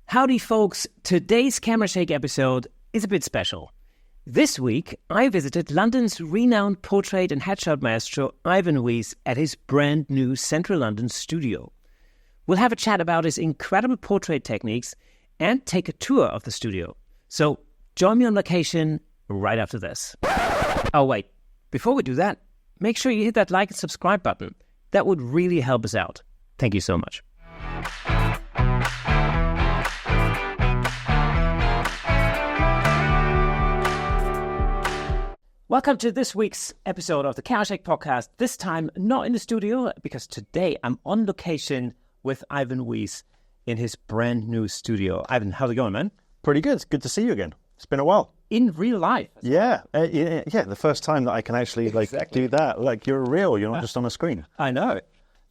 Howdy folks, today's Camera Shake episode is a bit special. This week, I visited London's renowned portrait and headshot maestro Ivan Weiss at his brand new central London studio. We'll have a chat about his incredible portrait techniques and take a tour of the studio. So join me on location right after this. Oh wait, before we do that, make sure you hit that like and subscribe button. That would really help us out. Thank you so much. Welcome to this week's episode of the Camera Shake podcast. This time, not in the studio, because today I'm on location with Ivan Weiss in his brand new studio. Ivan, how's it going, man? Pretty good. It's good to see you again. It's been a while. In real life? Yeah. The first time that I can actually do that. Like, you're real. You're not just on a screen. I know.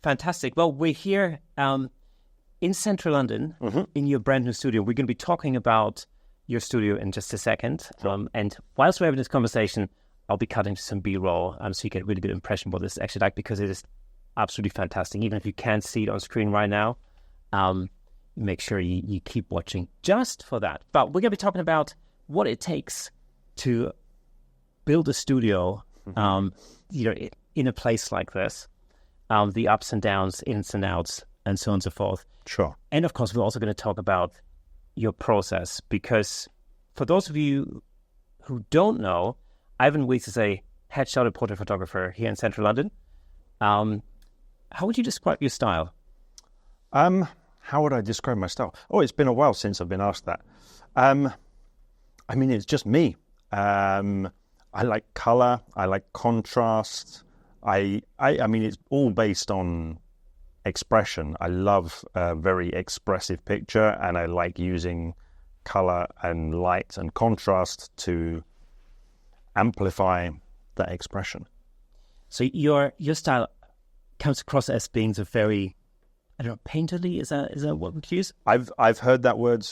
Fantastic. Well, we're here in central London in your brand new studio. We're going to be talking about your studio in just a second. And whilst we're having this conversation, I'll be cutting some B-roll so you get a really good impression of what this is actually like, because it is absolutely fantastic. Even if you can't see it on screen right now, make sure you keep watching just for that. But we're going to be talking about what it takes to build a studio, in a place like this, the ups and downs, ins and outs, and so on and so forth. Sure. And of course, we're also going to talk about your process, because for those of you who don't know, Ivan Weiss is a headshot and portrait photographer here in central London. How would you describe your style? How would I describe my style? Oh, it's been a while since I've been asked that. It's just me. I like color. I like contrast. It's all based on expression. I love a very expressive picture, and I like using color and light and contrast to amplify that expression. So your style comes across as being a very, painterly. Is that what we use? I've heard that word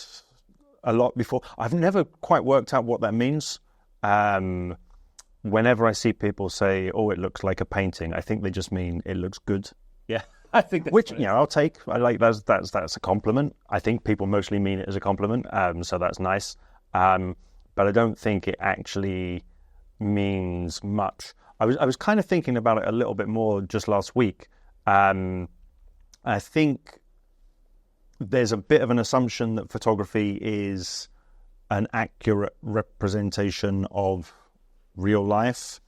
a lot before. I've never quite worked out what that means. Whenever I see people say, "Oh, it looks like a painting," I think they just mean it looks good. Yeah, I think that's which I'll take. I like that's a compliment. I think people mostly mean it as a compliment, so that's nice. But I don't think it actually means much. I was kind of thinking about it a little bit more just last week. I think there's a bit of an assumption that photography is an accurate representation of real life,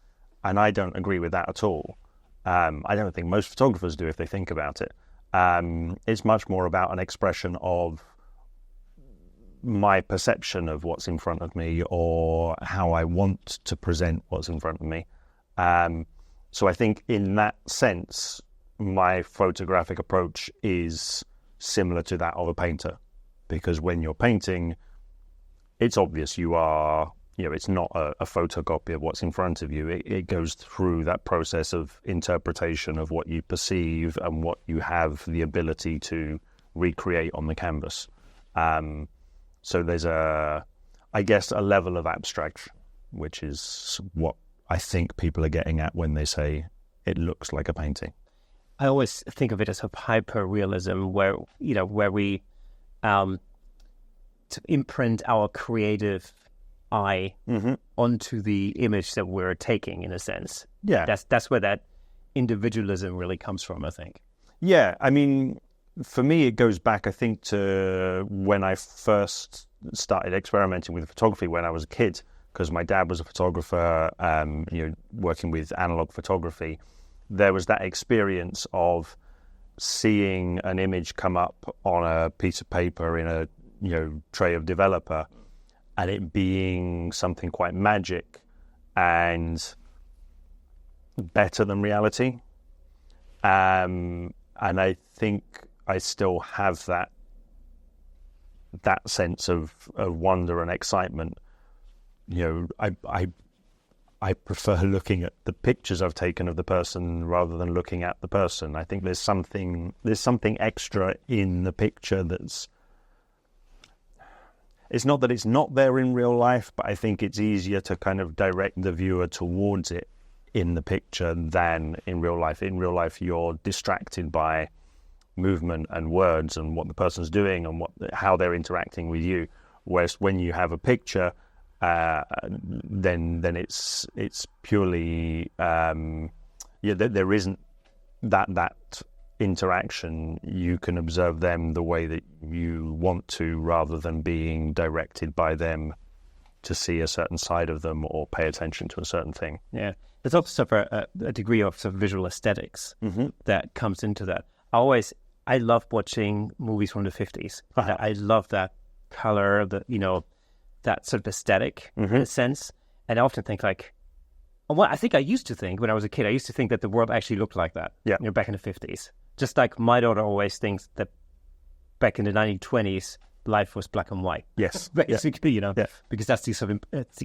and I don't agree with that at all. I don't think most photographers do if they think about it. It's much more about an expression of my perception of what's in front of me, or how I want to present what's in front of me. So I think in that sense, my photographic approach is similar to that of a painter, because when you're painting, it's obvious you are, it's not a photocopy of what's in front of you. It goes through that process of interpretation of what you perceive and what you have the ability to recreate on the canvas. So there's a level of abstraction, which is what I think people are getting at when they say it looks like a painting. I always think of it as a hyper-realism where we to imprint our creative eye onto the image that we're taking, in a sense. Yeah. That's where that individualism really comes from, I think. Yeah, for me, it goes back, I think, to when I first started experimenting with photography when I was a kid, because my dad was a photographer, working with analog photography. There was that experience of seeing an image come up on a piece of paper in a tray of developer, and it being something quite magic and better than reality. And I think I still have that sense of wonder and excitement. I prefer looking at the pictures I've taken of the person rather than looking at the person. I think there's something extra in the picture it's not that it's not there in real life, but I think it's easier to kind of direct the viewer towards it in the picture than in real life. In real life, you're distracted by movement and words and what the person's doing and how they're interacting with you. Whereas when you have a picture, then it's purely there isn't that interaction. You can observe them the way that you want to, rather than being directed by them to see a certain side of them or pay attention to a certain thing. Yeah, there's also sort of a degree of sort of visual aesthetics that comes into that. I love watching movies from the 50s. I love that color, that sort of aesthetic in a sense. And I often think like, I think I used to think when I was a kid, I used to think that the world actually looked like that. Yeah. Back in the 50s. Just like my daughter always thinks that back in the 1920s, life was black and white. Yes. Basically, because that's the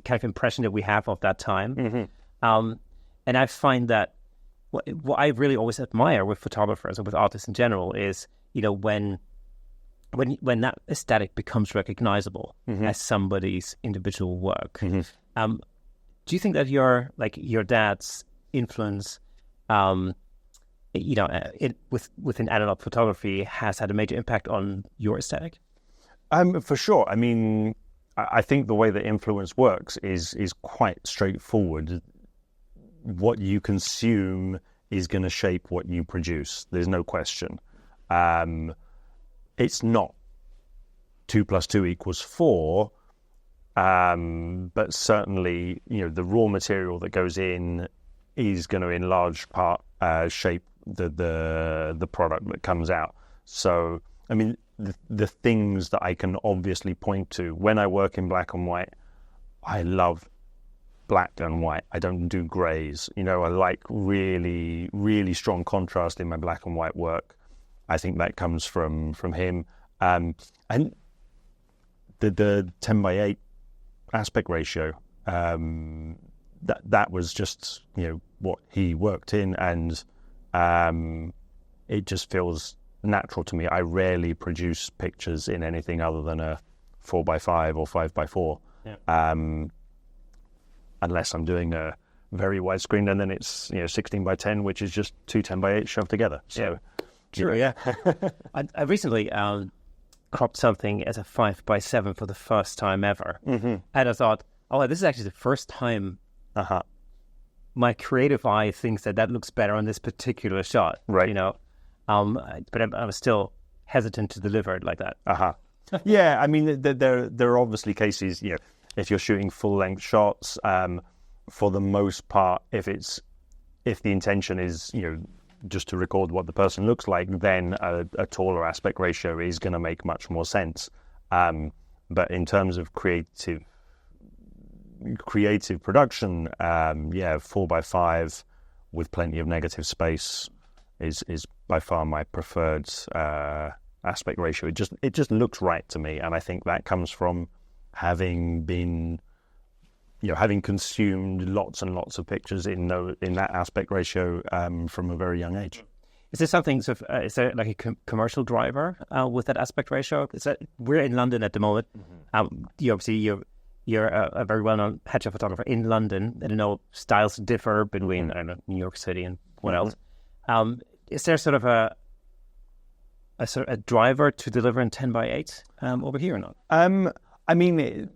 kind of impression that we have of that time. And I find that what I really always admire with photographers and with artists in general is, when that aesthetic becomes recognizable as somebody's individual work. Do you think that your dad's influence, within analog photography has had a major impact on your aesthetic? For sure. I mean, I think the way that influence works is quite straightforward. What you consume is going to shape what you produce. There's no question. It's not 2 + 2 = 4, but certainly, the raw material that goes in is going to, in large part, shape the product that comes out. So, I mean, the things that I can obviously point to when I work in black and white, I love black and white. I don't do grays. I like really, really strong contrast in my black and white work. I think that comes from him. And the 10:8 aspect ratio, that was just, what he worked in, and it just feels natural to me. I rarely produce pictures in anything other than a 4x5 or 5x4. Unless I'm doing a very widescreen, and then it's 16x10, which is just two 10x8 shoved together. So, sure, yeah. I recently cropped something as a 5x7 for the first time ever, and I thought, this is actually the first time my creative eye thinks that looks better on this particular shot. Right. But I was still hesitant to deliver it like that. Yeah, I mean, there are obviously cases, if you're shooting full-length shots, for the most part, if the intention is, just to record what the person looks like, then a taller aspect ratio is going to make much more sense. But in terms of creative production, 4x5 with plenty of negative space is by far my preferred aspect ratio. It just looks right to me, and I think that comes from having been, having consumed lots and lots of pictures in that aspect ratio from a very young age. Is there something? Is there like a commercial driver with that aspect ratio? We're in London at the moment. You're a very well-known headshot photographer in London. I don't know, styles differ between New York City and what else. Is there sort of a driver to deliver in 10x8 over here or not? I mean,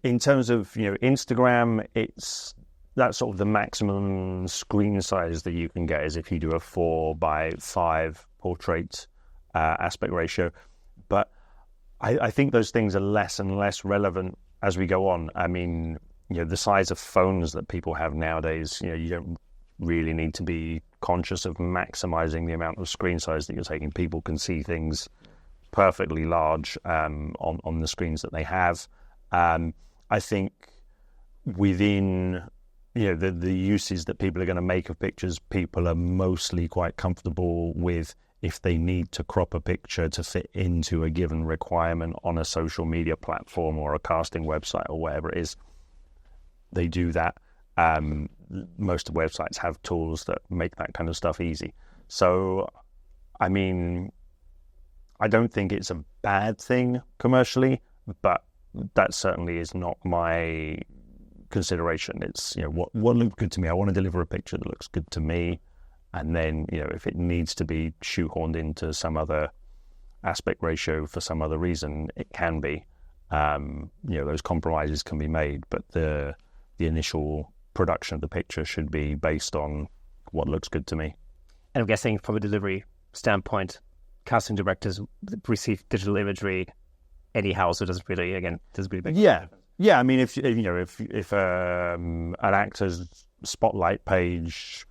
in terms of Instagram, that's sort of the maximum screen size that you can get is if you do a 4x5 portrait aspect ratio. But I think those things are less and less relevant as we go on. I mean, the size of phones that people have nowadays, you don't really need to be conscious of maximizing the amount of screen size that you're taking. People can see things perfectly large on the screens that they have. I think within the uses that people are going to make of pictures, people are mostly quite comfortable with if they need to crop a picture to fit into a given requirement on a social media platform or a casting website or whatever it is, they do that. Most of the websites have tools that make that kind of stuff easy. So, I mean, I don't think it's a bad thing commercially, but that certainly is not my consideration. It's, what looks good to me. I want to deliver a picture that looks good to me. And then, if it needs to be shoehorned into some other aspect ratio for some other reason, it can be. Those compromises can be made, but the initial production of the picture should be based on what looks good to me. And I'm guessing from a delivery standpoint, casting directors receive digital imagery anyhow, so it doesn't really make a difference. Yeah. I mean, if an actor's spotlight page,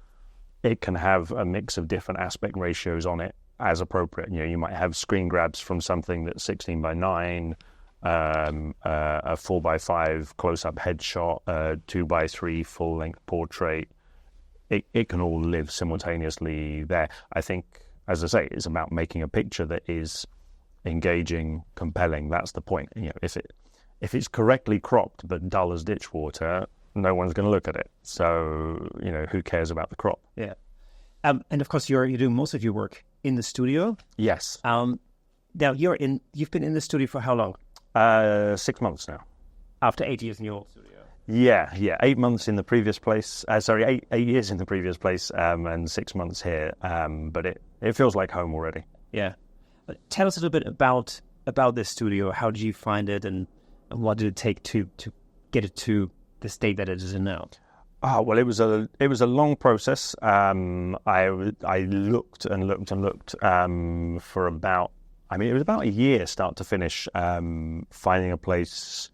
it can have a mix of different aspect ratios on it as appropriate. You might have screen grabs from something that's 16:9, a 4:5 close-up headshot, 2:3 full-length portrait. It can all live simultaneously there. I think, as I say, it's about making a picture that is engaging, compelling. That's the point. If it's correctly cropped but dull as ditch water, no one's going to look at it. So, who cares about the crop? Yeah. And of course, you're doing most of your work in the studio. Yes. Now you've been in the studio for how long? 6 months now. After 8 years in your old studio. Yeah. 8 months in the previous place. 8 years in the previous place, and 6 months here. But it feels like home already. Yeah. Tell us a little bit about this studio. How did you find it, and what did it take to get it to the state that it is in now? Well, it was a long process. I looked and looked and looked for about. It was about a year, start to finish, finding a place,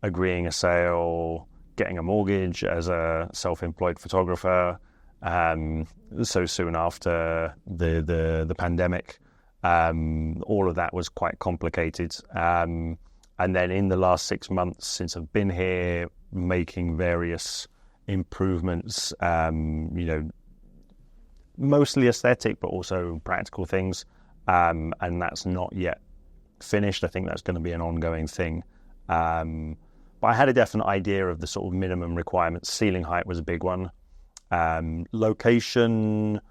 agreeing a sale, getting a mortgage as a self-employed photographer. So soon after the pandemic, all of that was quite complicated. And then in the last 6 months since I've been here, making various improvements, mostly aesthetic, but also practical things. And that's not yet finished. I think that's going to be an ongoing thing. But I had a definite idea of the sort of minimum requirements. Ceiling height was a big one. Location,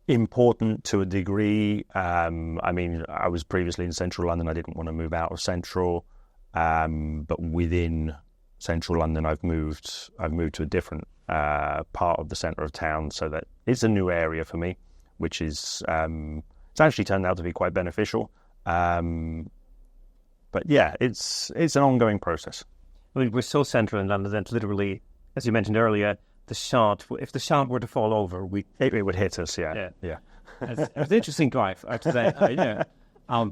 important to a degree. I was previously in central London. I didn't want to move out of central. But within central London, I've moved to a different part of the centre of town, so that it's a new area for me, which is it's actually turned out to be quite beneficial. But yeah, it's an ongoing process. We're so central in London that literally, as you mentioned earlier, if the shard were to fall over, it would hit us. Yeah. It's an interesting drive, I have to say.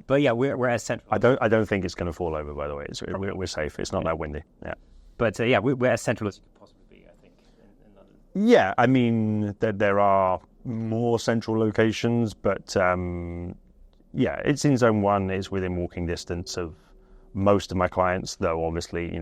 But yeah, we're as central. I don't think it's going to fall over. By the way, we're safe. It's not that windy. Yeah. But we're as central as you could possibly be, I think, in London. Yeah, there are more central locations, but it's in Zone 1. It's within walking distance of most of my clients, though obviously,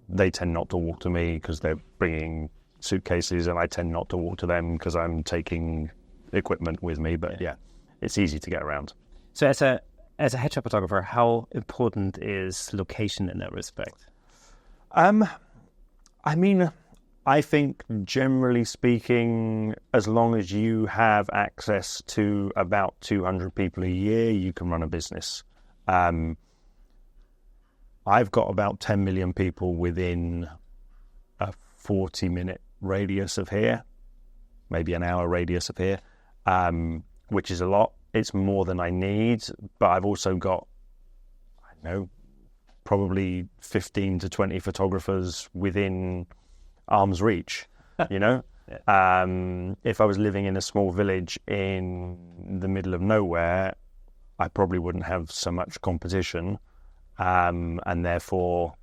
they tend not to walk to me because they're bringing suitcases, and I tend not to walk to them because I'm taking equipment with me. But yeah, it's easy to get around. So as a headshot photographer, how important is location in that respect? I think generally speaking, as long as you have access to about 200 people a year, you can run a business. I've got about 10 million people within a 40-minute radius of here, maybe an hour radius of here, which is a lot. It's more than I need, but I've also got, probably 15 to 20 photographers within arm's reach, Yeah. If I was living in a small village in the middle of nowhere, I probably wouldn't have so much competition, and therefore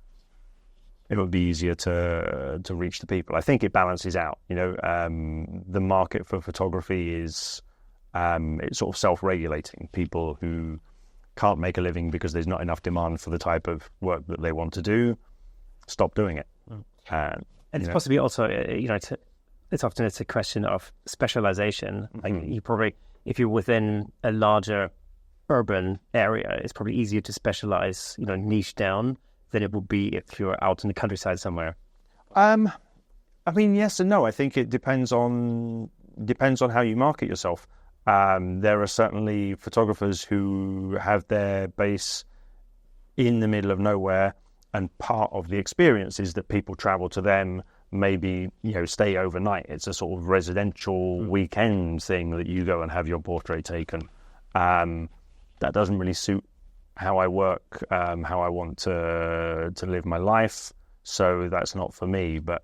it would be easier to reach the people. I think it balances out. The market for photography is it's sort of self-regulating. People who can't make a living because there's not enough demand for the type of work that they want to do stop doing it. And it's possibly also, it's often a question of specialization. Mm-hmm. Like you probably, if you're within a larger urban area, it's probably easier to specialize, niche down than it would be if you're out in the countryside somewhere. Yes and no. I think it depends on how you market yourself. There are certainly photographers who have their base in the middle of nowhere, and part of the experience is that people travel to them maybe, stay overnight. It's a sort of residential weekend thing that you go and have your portrait taken. That doesn't really suit how I work, how I want to live my life. So that's not for me. But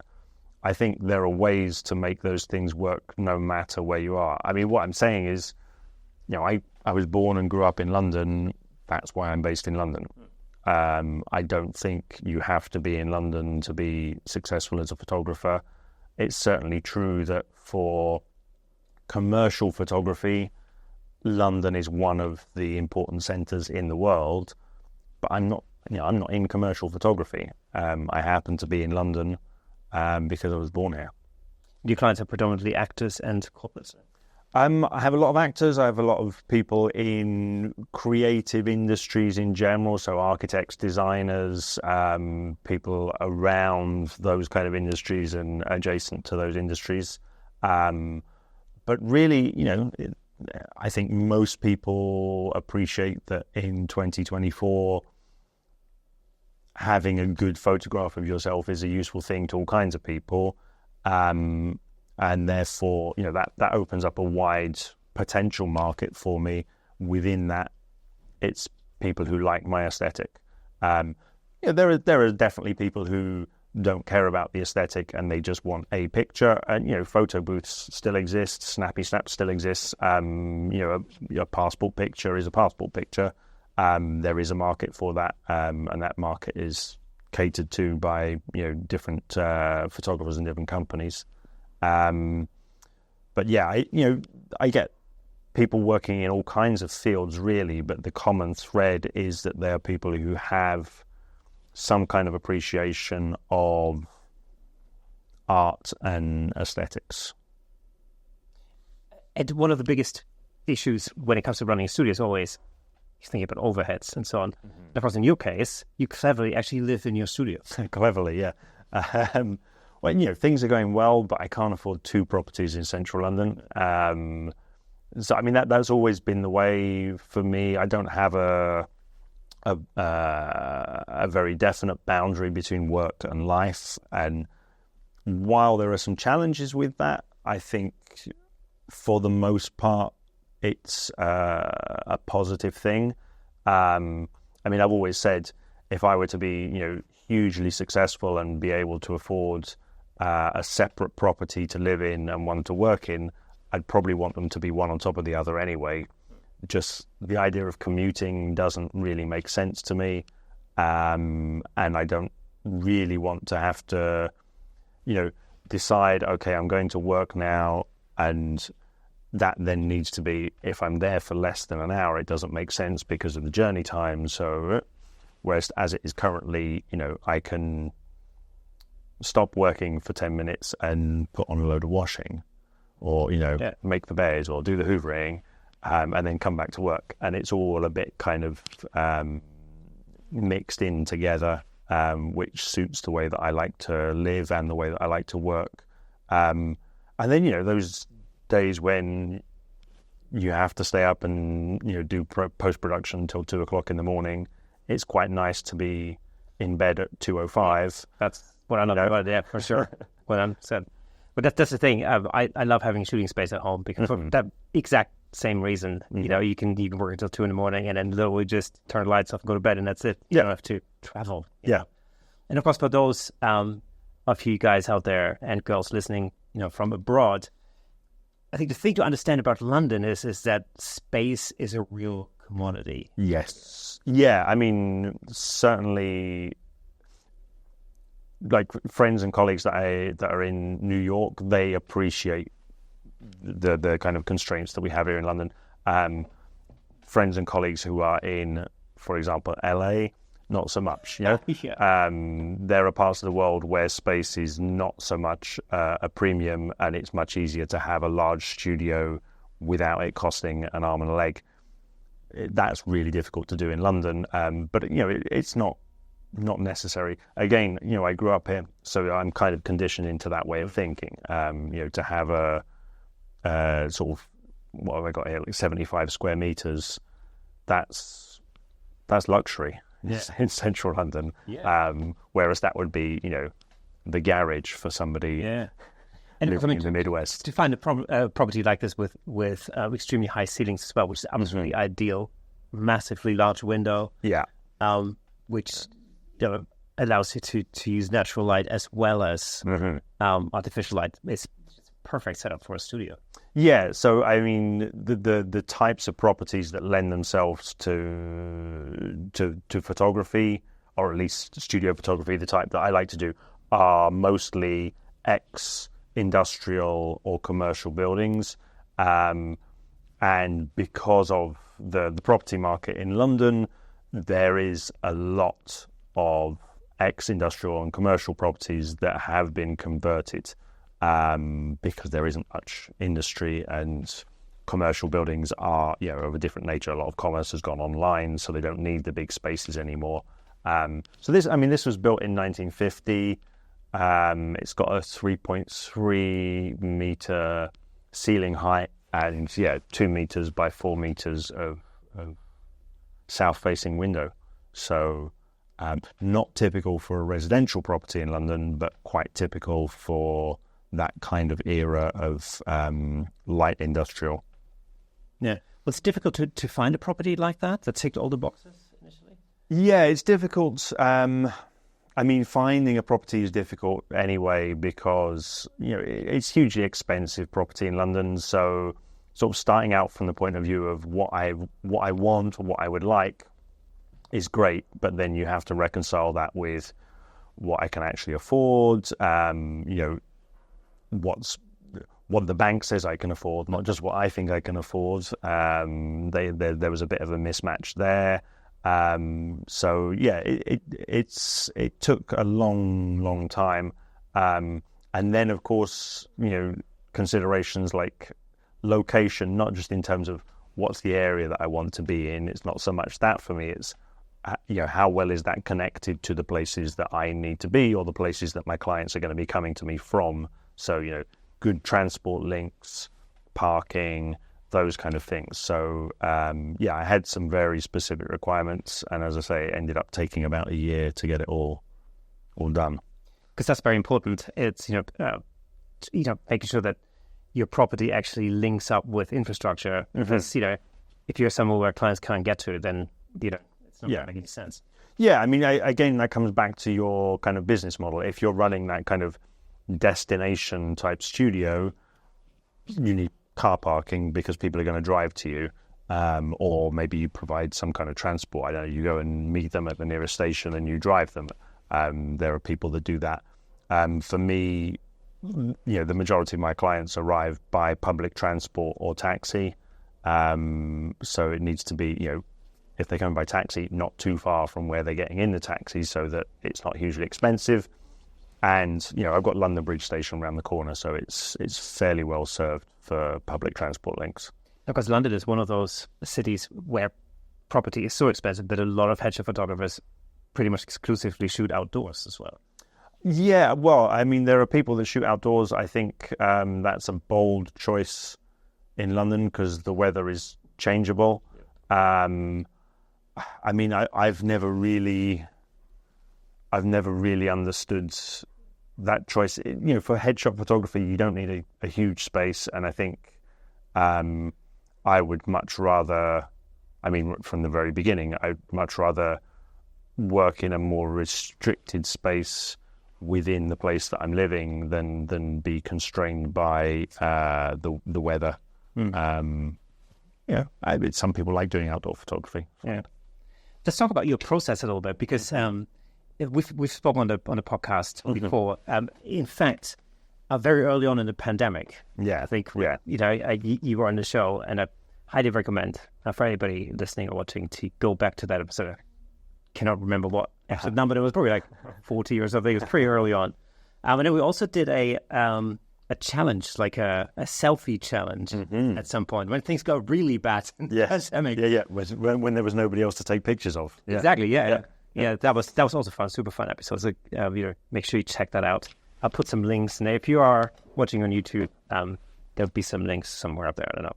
I think there are ways to make those things work no matter where you are. I mean, what I'm saying is, I was born and grew up in London. That's why I'm based in London. I don't think you have to be in London to be successful as a photographer. It's certainly true that for commercial photography, London is one of the important centres in the world. But I'm not in commercial photography. I happen to be in London because I was born here. Your clients are predominantly actors and corporates? I have a lot of actors. I have a lot of people in creative industries in general, so architects, designers, people around those kind of industries and adjacent to those industries. But really, I think most people appreciate that in 2024, having a good photograph of yourself is a useful thing to all kinds of people. And therefore, that opens up a wide potential market for me. Within that, it's people who like my aesthetic. There are definitely people who don't care about the aesthetic and they just want a picture. And photo booths still exist, Snappy Snap still exists. A passport picture is a passport picture. There is a market for that, and that market is catered to by different photographers and different companies. But yeah, I get people working in all kinds of fields really, but the common thread is that there are people who have some kind of appreciation of art and aesthetics. And one of the biggest issues when it comes to running a studio is always thinking about overheads and so on. Mm-hmm. Of course, in your case, you cleverly actually live in your studio. Cleverly, yeah. Well, things are going well, but I can't afford 2 properties in central London. So, I mean, that's always been the way for me. I don't have a very definite boundary between work and life. And while there are some challenges with that, I think for the most part, it's a positive thing. I mean, I've always said if I were to be, hugely successful and be able to afford a separate property to live in and one to work in, I'd probably want them to be one on top of the other anyway. Just the idea of commuting doesn't really make sense to me. And I don't really want to have to, decide, okay, I'm going to work now, and that then needs to be, if I'm there for less than an hour, it doesn't make sense because of the journey time. So, whereas as it is currently, I can stop working for 10 minutes and put on a load of washing, or, make the beds or do the hoovering, and then come back to work. And it's all a bit kind of mixed in together, which suits the way that I like to live and the way that I like to work. And then, those days when you have to stay up and, do post-production until 2:00 in the morning, it's quite nice to be in bed at 2:05. That's what I love about it, yeah, for sure. What I'm said. But that's the thing. I love having shooting space at home because for that exact same reason. Mm-hmm. You can work until 2 a.m. and then literally just turn the lights off and go to bed, and that's it. You don't have to travel. Yeah. And of course, for those of you guys out there and girls listening, from abroad, I think the thing to understand about London is that space is a real commodity. Yes. Yeah. I mean, certainly, like friends and colleagues that are in New York, they appreciate the kind of constraints that we have here in London. Friends and colleagues who are in, for example, LA, not so much. Yeah. There are parts of the world where space is not so much a premium, and it's much easier to have a large studio without it costing an arm and a leg. That's really difficult to do in London, but it's not necessary. Again, I grew up here, so I'm kind of conditioned into that way of thinking. To have a sort of, what have I got here, like 75 square meters, that's luxury. Yeah. In central London. Yeah. Whereas that would be, the garage for somebody. Yeah. And living in the Midwest. To find a property like this with extremely high ceilings as well, which is absolutely ideal, massively large window, which allows you to use natural light as well as artificial light. It's a perfect setup for a studio. Yeah, so I mean, the types of properties that lend themselves to photography, or at least studio photography, the type that I like to do, are mostly industrial or commercial buildings, and because of the property market in London, there is a lot of industrial and commercial properties that have been converted, because there isn't much industry, and commercial buildings are of a different nature. A lot of commerce has gone online, so they don't need the big spaces anymore. So this was built in 1950. It's got a 3.3 meter ceiling height and 2 meters by 4 meters of south-facing window. So not typical for a residential property in London, but quite typical for that kind of era of light industrial. Yeah, well, it's difficult to find a property like that ticked all the boxes initially. Yeah, it's difficult. I mean, finding a property is difficult anyway because it's hugely expensive property in London. So, sort of starting out from the point of view of what I want or what I would like is great, but then you have to reconcile that with what I can actually afford. What the bank says I can afford, not just what I think I can afford. There was a bit of a mismatch there. So it took a long time, and then of course considerations like location, not just in terms of what's the area that I want to be in. It's not so much that for me. It's how well is that connected to the places that I need to be, or the places that my clients are going to be coming to me from. So good transport links, parking, those kind of things. So I had some very specific requirements, and as I say, it ended up taking about a year to get it all done. Because that's very important. It's making sure that your property actually links up with infrastructure. Because if you're somewhere where clients can't get to, then it's not going to make any sense. Yeah, I mean, again, that comes back to your kind of business model. If you're running that kind of destination type studio, you need car parking because people are going to drive to you, or maybe you provide some kind of transport. I don't know, you go and meet them at the nearest station and you drive them. There are people that do that. For me, the majority of my clients arrive by public transport or taxi, so it needs to be, if they're coming by taxi, not too far from where they're getting in the taxi, so that it's not hugely expensive. And I've got London Bridge Station around the corner, so it's fairly well served for public transport links. Because London is one of those cities where property is so expensive that a lot of headshot photographers pretty much exclusively shoot outdoors as well. Yeah, well, I mean, there are people that shoot outdoors. I think that's a bold choice in London because the weather is changeable. I mean, I've never really understood that choice. For headshot photography, you don't need a huge space, and I think I would much rather, from the very beginning, I'd much rather work in a more restricted space within the place that I'm living than be constrained by the weather. Some people like doing outdoor photography. Yeah. Let's talk about your process a little bit, because we've spoken on the podcast before. In fact, very early on in the pandemic, I think you were on the show, and I highly recommend for anybody listening or watching to go back to that episode. I cannot remember what episode number it was, probably like 40 or something. It was pretty early on. And then we also did a challenge, like a selfie challenge at some point when things got really bad. When there was nobody else to take pictures of. Yeah. Exactly. Yeah. That was also fun, super fun episode. So make sure you check that out. I'll put some links, and if you are watching on YouTube, there'll be some links somewhere up there. I don't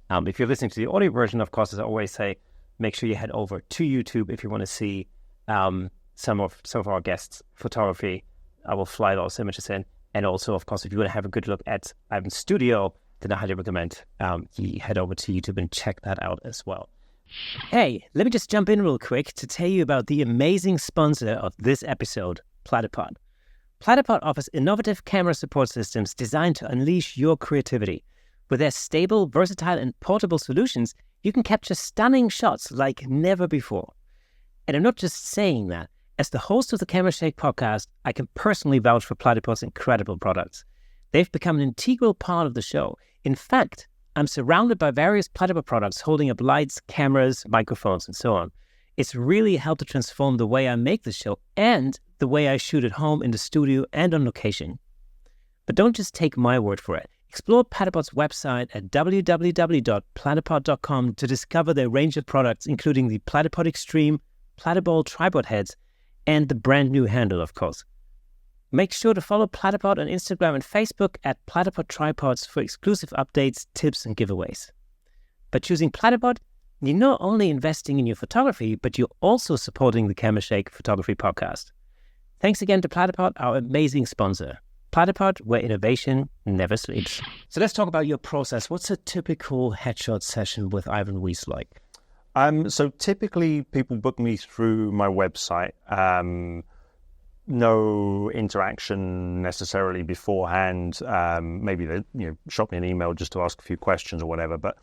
know. If you're listening to the audio version, of course, as I always say, make sure you head over to YouTube if you want to see some of our guests' photography. I will fly those images in. And also, of course, if you want to have a good look at Ivan's studio, then I highly recommend you head over to YouTube and check that out as well. Hey, let me just jump in real quick to tell you about the amazing sponsor of this episode, Platypod. Platypod offers innovative camera support systems designed to unleash your creativity. With their stable, versatile, and portable solutions, you can capture stunning shots like never before. And I'm not just saying that. As the host of the Camera Shake podcast, I can personally vouch for Platypod's incredible products. They've become an integral part of the show. In fact, I'm surrounded by various Platypod products holding up lights, cameras, microphones, and so on. It's really helped to transform the way I make the show and the way I shoot at home, in the studio, and on location. But don't just take my word for it. Explore Platypod's website at www.platypod.com to discover their range of products, including the Platypod Extreme, Platypod tripod heads, and the brand new handle, of course. Make sure to follow Platypod on Instagram and Facebook at Platypod Tripods for exclusive updates, tips, and giveaways. By choosing Platypod, you're not only investing in your photography, but you're also supporting the Camera Shake Photography Podcast. Thanks again to Platypod, our amazing sponsor. Platypod, where innovation never sleeps. So let's talk about your process. What's a typical headshot session with Ivan Weiss like? So typically people book me through my website. No interaction necessarily beforehand. Maybe they shot me an email just to ask a few questions or whatever. But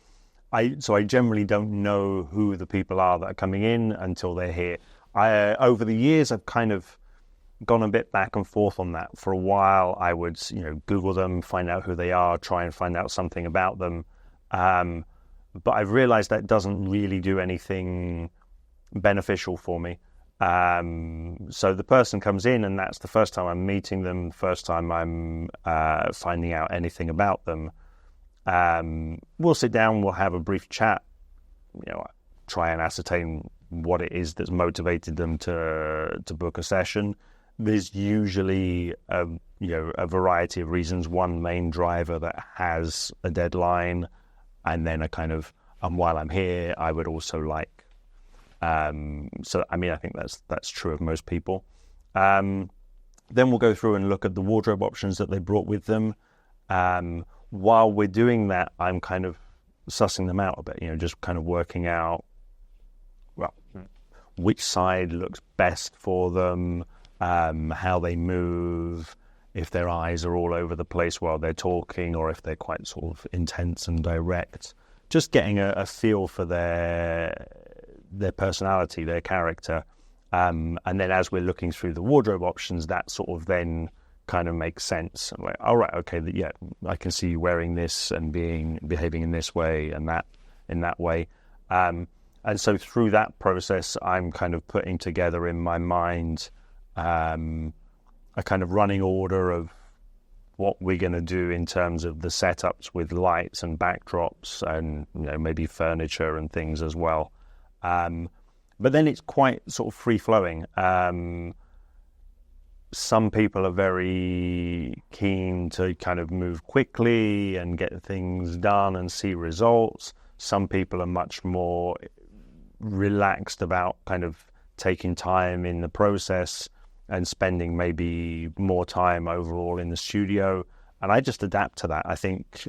I generally don't know who the people are that are coming in until they're here. Over the years, I've kind of gone a bit back and forth on that. For a while, I would Google them, find out who they are, try and find out something about them. But I've realized that doesn't really do anything beneficial for me. So the person comes in and that's the first time I'm meeting them, first time I'm finding out anything about them. We'll sit down, we'll have a brief chat, try and ascertain what it is that's motivated them to book a session. There's usually a variety of reasons. One main driver that has a deadline, and then while I'm here, I would also like. I think that's true of most people. Then we'll go through and look at the wardrobe options that they brought with them. While we're doing that, I'm kind of sussing them out a bit. Just kind of working out, which side looks best for them, how they move, if their eyes are all over the place while they're talking, or if they're quite sort of intense and direct. Just getting a feel for their personality, their character. And then as we're looking through the wardrobe options, that sort of then kind of makes sense. I'm like, all right, okay, I can see you wearing this and behaving in this way and that in that way. And so through that process, I'm kind of putting together in my mind a kind of running order of what we're going to do in terms of the setups with lights and backdrops and maybe furniture and things as well. But then it's quite sort of free-flowing. Some people are very keen to kind of move quickly and get things done and see results. Some people are much more relaxed about kind of taking time in the process and spending maybe more time overall in the studio. And I just adapt to that. I think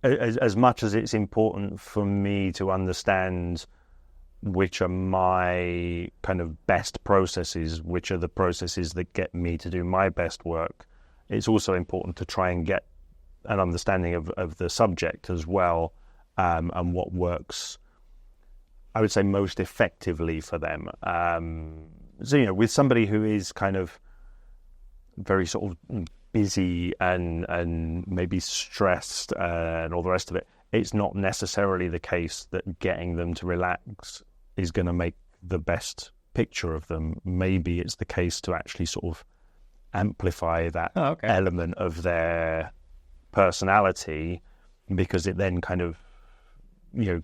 as much as it's important for me to understand which are my kind of best processes, which are the processes that get me to do my best work, it's also important to try and get an understanding of the subject as well, and what works, I would say, most effectively for them. So, with somebody who is kind of very sort of busy and maybe stressed and all the rest of it, it's not necessarily the case that getting them to relax is going to make the best picture of them. Maybe it's the case to actually sort of amplify that element of their personality, because it then kind of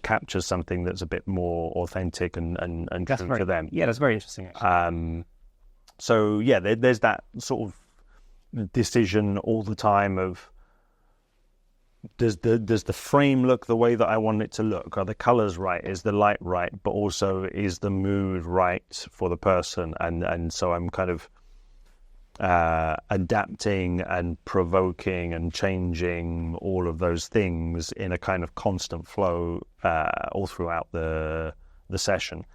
captures something that's a bit more authentic and true to them. Yeah, that's very interesting, actually. So yeah, there's that sort of decision all the time of does the frame look the way that I want it to look? Are the colors right? Is the light right? But also, is the mood right for the person? And so I'm kind of adapting and provoking and changing all of those things in a kind of constant flow all throughout the session.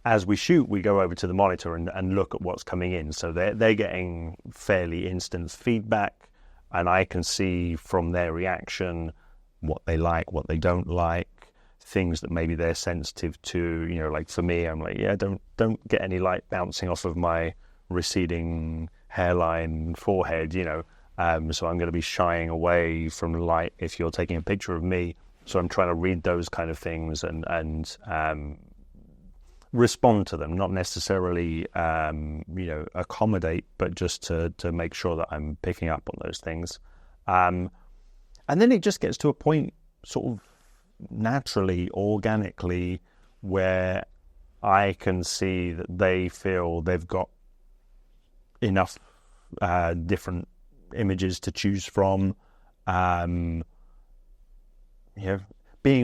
As we shoot, we go over to the monitor and look at what's coming in. So they're getting fairly instant feedback, and I can see from their reaction what they like, what they don't like, things that maybe they're sensitive to. You know, like for me, I'm like, yeah, don't get any light bouncing off of my receding hairline, forehead, you know. So I'm going to be shying away from light if you're taking a picture of me. So I'm trying to read those kind of things and respond to them, not necessarily, accommodate, but just to make sure that I'm picking up on those things. And then it just gets to a point sort of naturally, organically, where I can see that they feel they've got enough different images to choose from. Being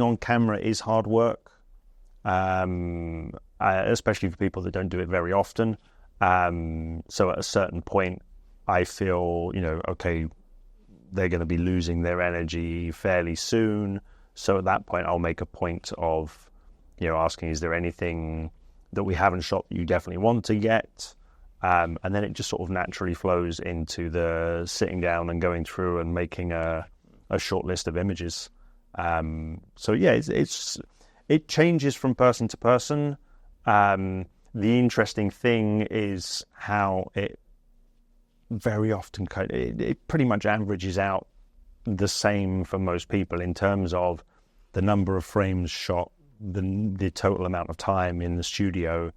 on camera is hard work. Especially for people that don't do it very often. So at a certain point, I feel, okay, they're going to be losing their energy fairly soon. So at that point, I'll make a point of, asking, is there anything that we haven't shot that you definitely want to get? And then it just sort of naturally flows into the sitting down and going through and making a short list of images. So yeah, it changes from person to person. The interesting thing is how it very often it pretty much averages out the same for most people in terms of the number of frames shot, the total amount of time in the studio.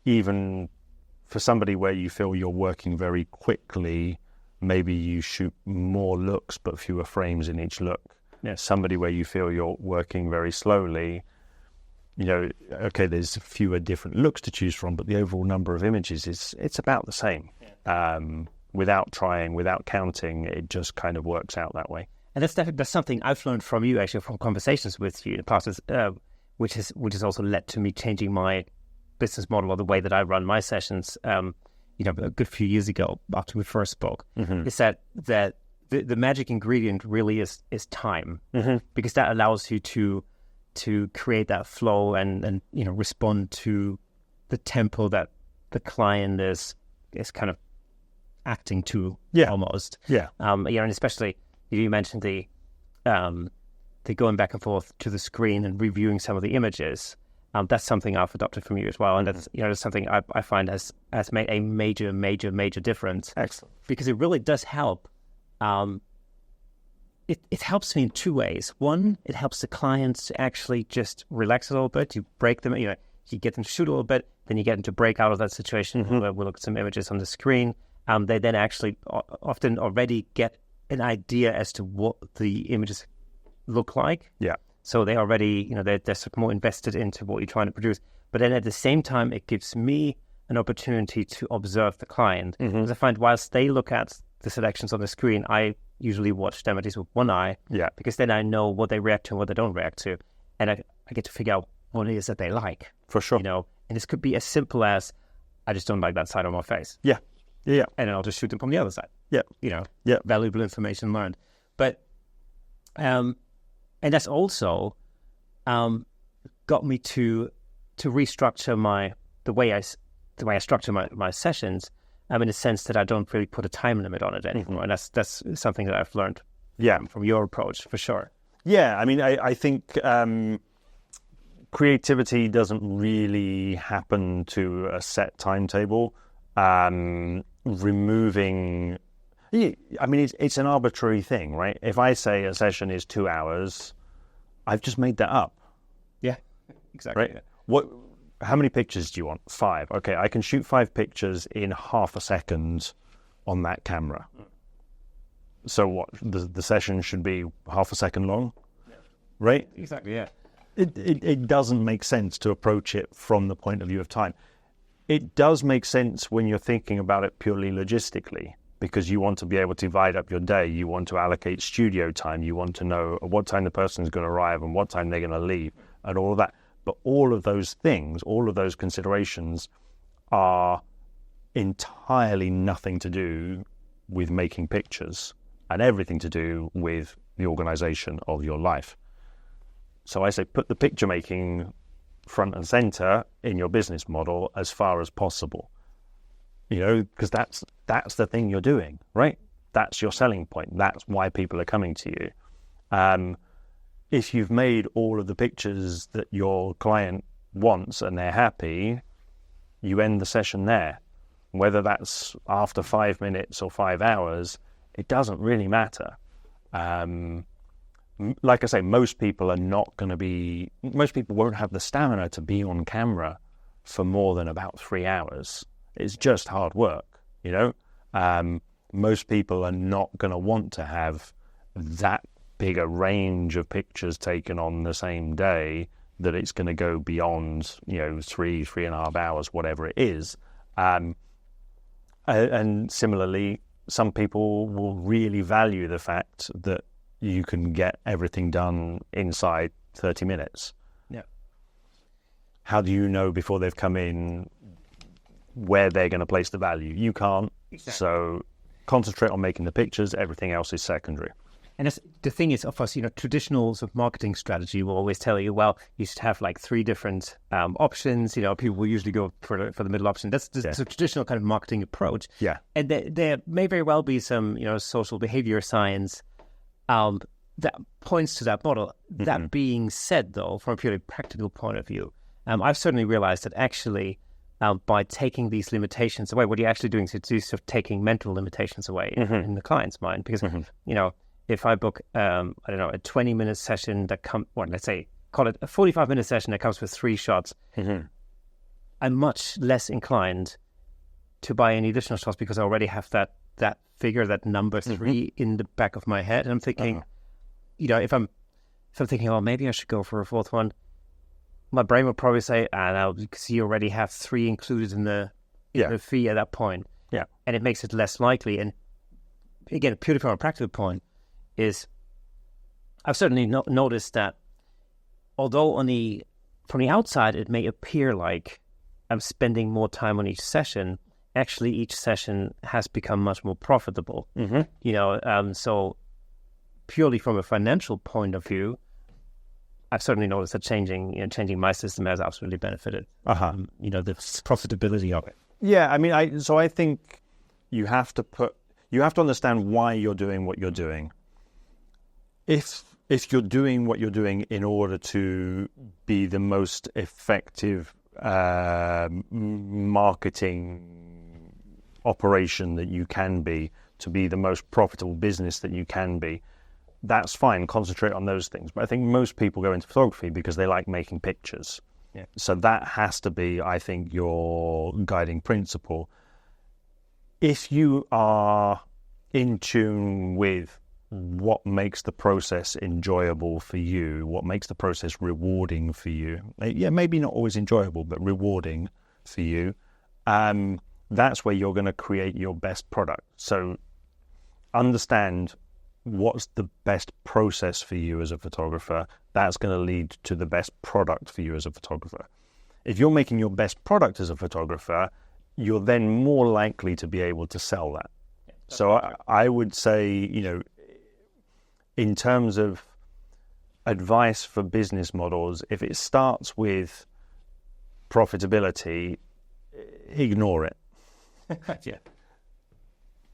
Even for somebody where you feel you're working very quickly, maybe you shoot more looks but fewer frames in each look. Yeah. Somebody where you feel you're working very slowly, okay, there's fewer different looks to choose from, but the overall number of images it's about the same. Yeah. Without trying, without counting, it just kind of works out that way. And that's something I've learned from you, actually, from conversations with you in the past, which has also led to me changing my business model or the way that I run my sessions. A good few years ago, after we first spoke, is that the magic ingredient really is time, because that allows you to create that flow and respond to the tempo that the client is kind of acting to, almost. Yeah. And especially you mentioned the going back and forth to the screen and reviewing some of the images. That's something I've adopted from you as well, and that's that's something I find has made a major difference. Excellent. Because it really does help. It helps me in two ways. One, it helps the clients to actually just relax a little bit. You break them, you get them to shoot a little bit, then you get them to break out of that situation. We'll look at some images on the screen. They then actually often already get an idea as to what the images look like. Yeah. So they already, they're sort of more invested into what you're trying to produce. But then at the same time, it gives me an opportunity to observe the client. Because I find whilst they look at the selections on the screen, I usually watch them at least with one eye. Yeah. Because then I know what they react to and what they don't react to. And I get to figure out what it is that they like. For sure. And this could be as simple as, I just don't like that side of my face. Yeah. Yeah. And then I'll just shoot them from the other side. Yeah. Valuable information learned. But, and that's also got me to restructure the way I structure my sessions, in the sense that I don't really put a time limit on it anymore. And that's something that I've learned from your approach, for sure. Yeah, I mean, I think creativity doesn't really happen to a set timetable. Removing... I mean, it's an arbitrary thing, right? If I say a session is 2 hours, I've just made that up. Yeah, exactly. Right? Yeah. How many pictures do you want? 5. Okay, I can shoot 5 pictures in half a second on that camera. So what? The session should be half a second long, right? Exactly. Yeah. It doesn't make sense to approach it from the point of view of time. It does make sense when you're thinking about it purely logistically. because you want to be able to divide up your day. You want to allocate studio time. You want to know at what time the person is going to arrive and what time they're going to leave and all of that. But all of those things, all of those considerations are entirely nothing to do with making pictures and everything to do with the organization of your life. So I say put the picture making front and center in your business model as far as possible. You know, because that's the thing you're doing, right? That's your selling point. That's why people are coming to you. If you've made all of the pictures that your client wants and they're happy, you end the session there. Whether that's after 5 minutes or 5 hours, it doesn't really matter. Like I say, most people won't have the stamina to be on camera for more than about 3 hours. It's just hard work, you know. Most people are not going to want to have that big a range of pictures taken on the same day that it's going to go beyond, you know, 3.5 hours, whatever it is. And similarly, some people will really value the fact that you can get everything done inside 30 minutes. Yeah. How do you know before they've come in where they're going to place the value? You can't. Exactly. So concentrate on making the pictures. Everything else is secondary. And the thing is, of course, you know, traditional sort of marketing strategy will always tell you, well, you should have like 3 different options. You know, people will usually go for the middle option. That's a traditional kind of marketing approach. Yeah. And there may very well be some, you know, social behavior science that points to that model. Mm-hmm. That being said, though, from a purely practical point of view, I've certainly realized that actually by taking these limitations away, what you're actually doing is you're sort of taking mental limitations away in the client's mind. Because, you know, if I book, I don't know, a 20-minute session that let's say, call it a 45-minute session that comes with 3 shots, I'm much less inclined to buy any additional shots because I already have that figure, that number 3 in the back of my head. And I'm thinking, you know, if I'm thinking, oh, maybe I should go for a 4th one, my brain will probably say, no, because you already have 3 included in the fee at that point. Yeah. And it makes it less likely. And again, purely from a practical point, is I've certainly noticed that although from the outside it may appear like I'm spending more time on each session, actually each session has become much more profitable. You know, so purely from a financial point of view, I've certainly noticed that changing my system has absolutely benefited. You know, the profitability of it. Yeah, I mean, I think you have to understand why you're doing what you're doing. If you're doing what you're doing in order to be the most effective marketing operation that you can be, to be the most profitable business that you can be, that's fine. Concentrate on those things. But I think most people go into photography because they like making pictures. Yeah. So that has to be, I think, your guiding principle. If you are in tune with what makes the process enjoyable for you, what makes the process rewarding for you, maybe not always enjoyable, but rewarding for you, that's where you're going to create your best product. So understand what's the best process for you as a photographer. That's going to lead to the best product for you as a photographer. If you're making your best product as a photographer, you're then more likely to be able to sell that. So I would say, you know, in terms of advice for business models, if it starts with profitability, ignore it. Yeah.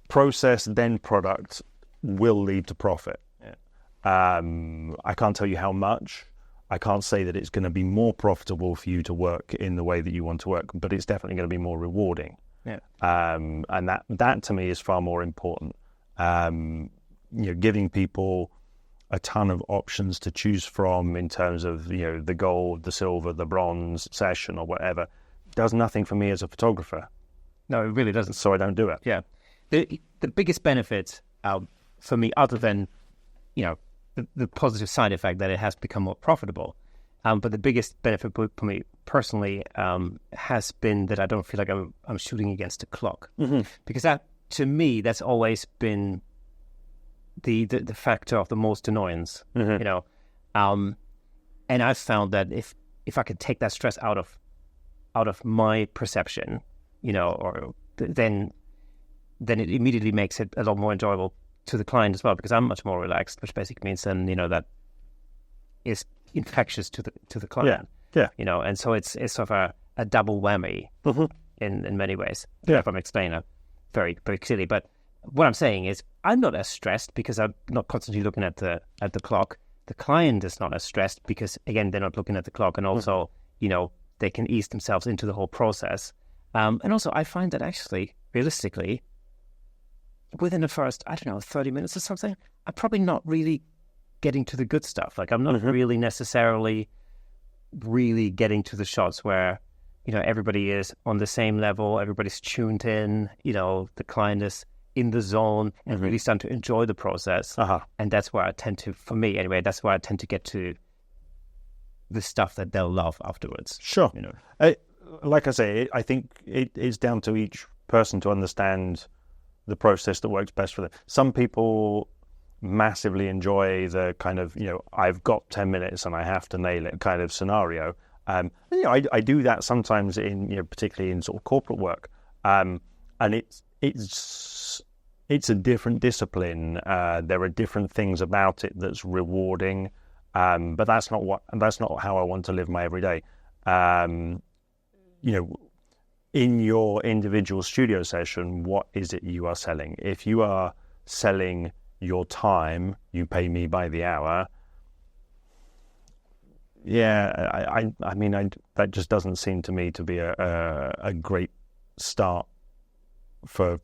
Process, then product will lead to profit. Yeah. I can't tell you how much. I can't say that it's going to be more profitable for you to work in the way that you want to work, but it's definitely going to be more rewarding. Yeah. And that to me is far more important. You know, giving people a ton of options to choose from in terms of, you know, the gold, the silver, the bronze session or whatever, does nothing for me as a photographer. No, it really doesn't. So I don't do it. Yeah. The biggest benefit for me, other than, you know, the positive side effect that it has become more profitable, but the biggest benefit for me personally has been that I don't feel like I'm shooting against the clock. Because that, to me, that's always been the factor of the most annoyance, you know. And I've found that if I could take that stress out of my perception, you know, or then it immediately makes it a lot more enjoyable to the client as well, because I'm much more relaxed, which basically means then, you know, that is infectious to the client. Yeah. You know, and so it's sort of a double whammy in many ways. Yeah. If I'm explaining it very, very clearly. But what I'm saying is I'm not as stressed because I'm not constantly looking at the clock. The client is not as stressed because, again, they're not looking at the clock, and also, you know, they can ease themselves into the whole process. And also I find that actually, realistically, within the first, 30 minutes or something, I'm probably not really getting to the good stuff. Like, I'm not really necessarily really getting to the shots where, you know, everybody is on the same level, everybody's tuned in, you know, the client is in the zone and really starting to enjoy the process. And that's where I tend to, for me anyway, that's where I tend to get to the stuff that they'll love afterwards. Sure. You know, like I say, I think it is down to each person to understand the process that works best for them. Some people massively enjoy the kind of, you know, I've got 10 minutes and I have to nail it kind of scenario. You know, I do that sometimes in, you know, particularly in sort of corporate work. And it's a different discipline. There are different things about it that's rewarding. But that's not how I want to live my everyday. You know, in your individual studio session, what is it you are selling? If you are selling your time, you pay me by the hour. Yeah, I mean, that just doesn't seem to me to be a great start for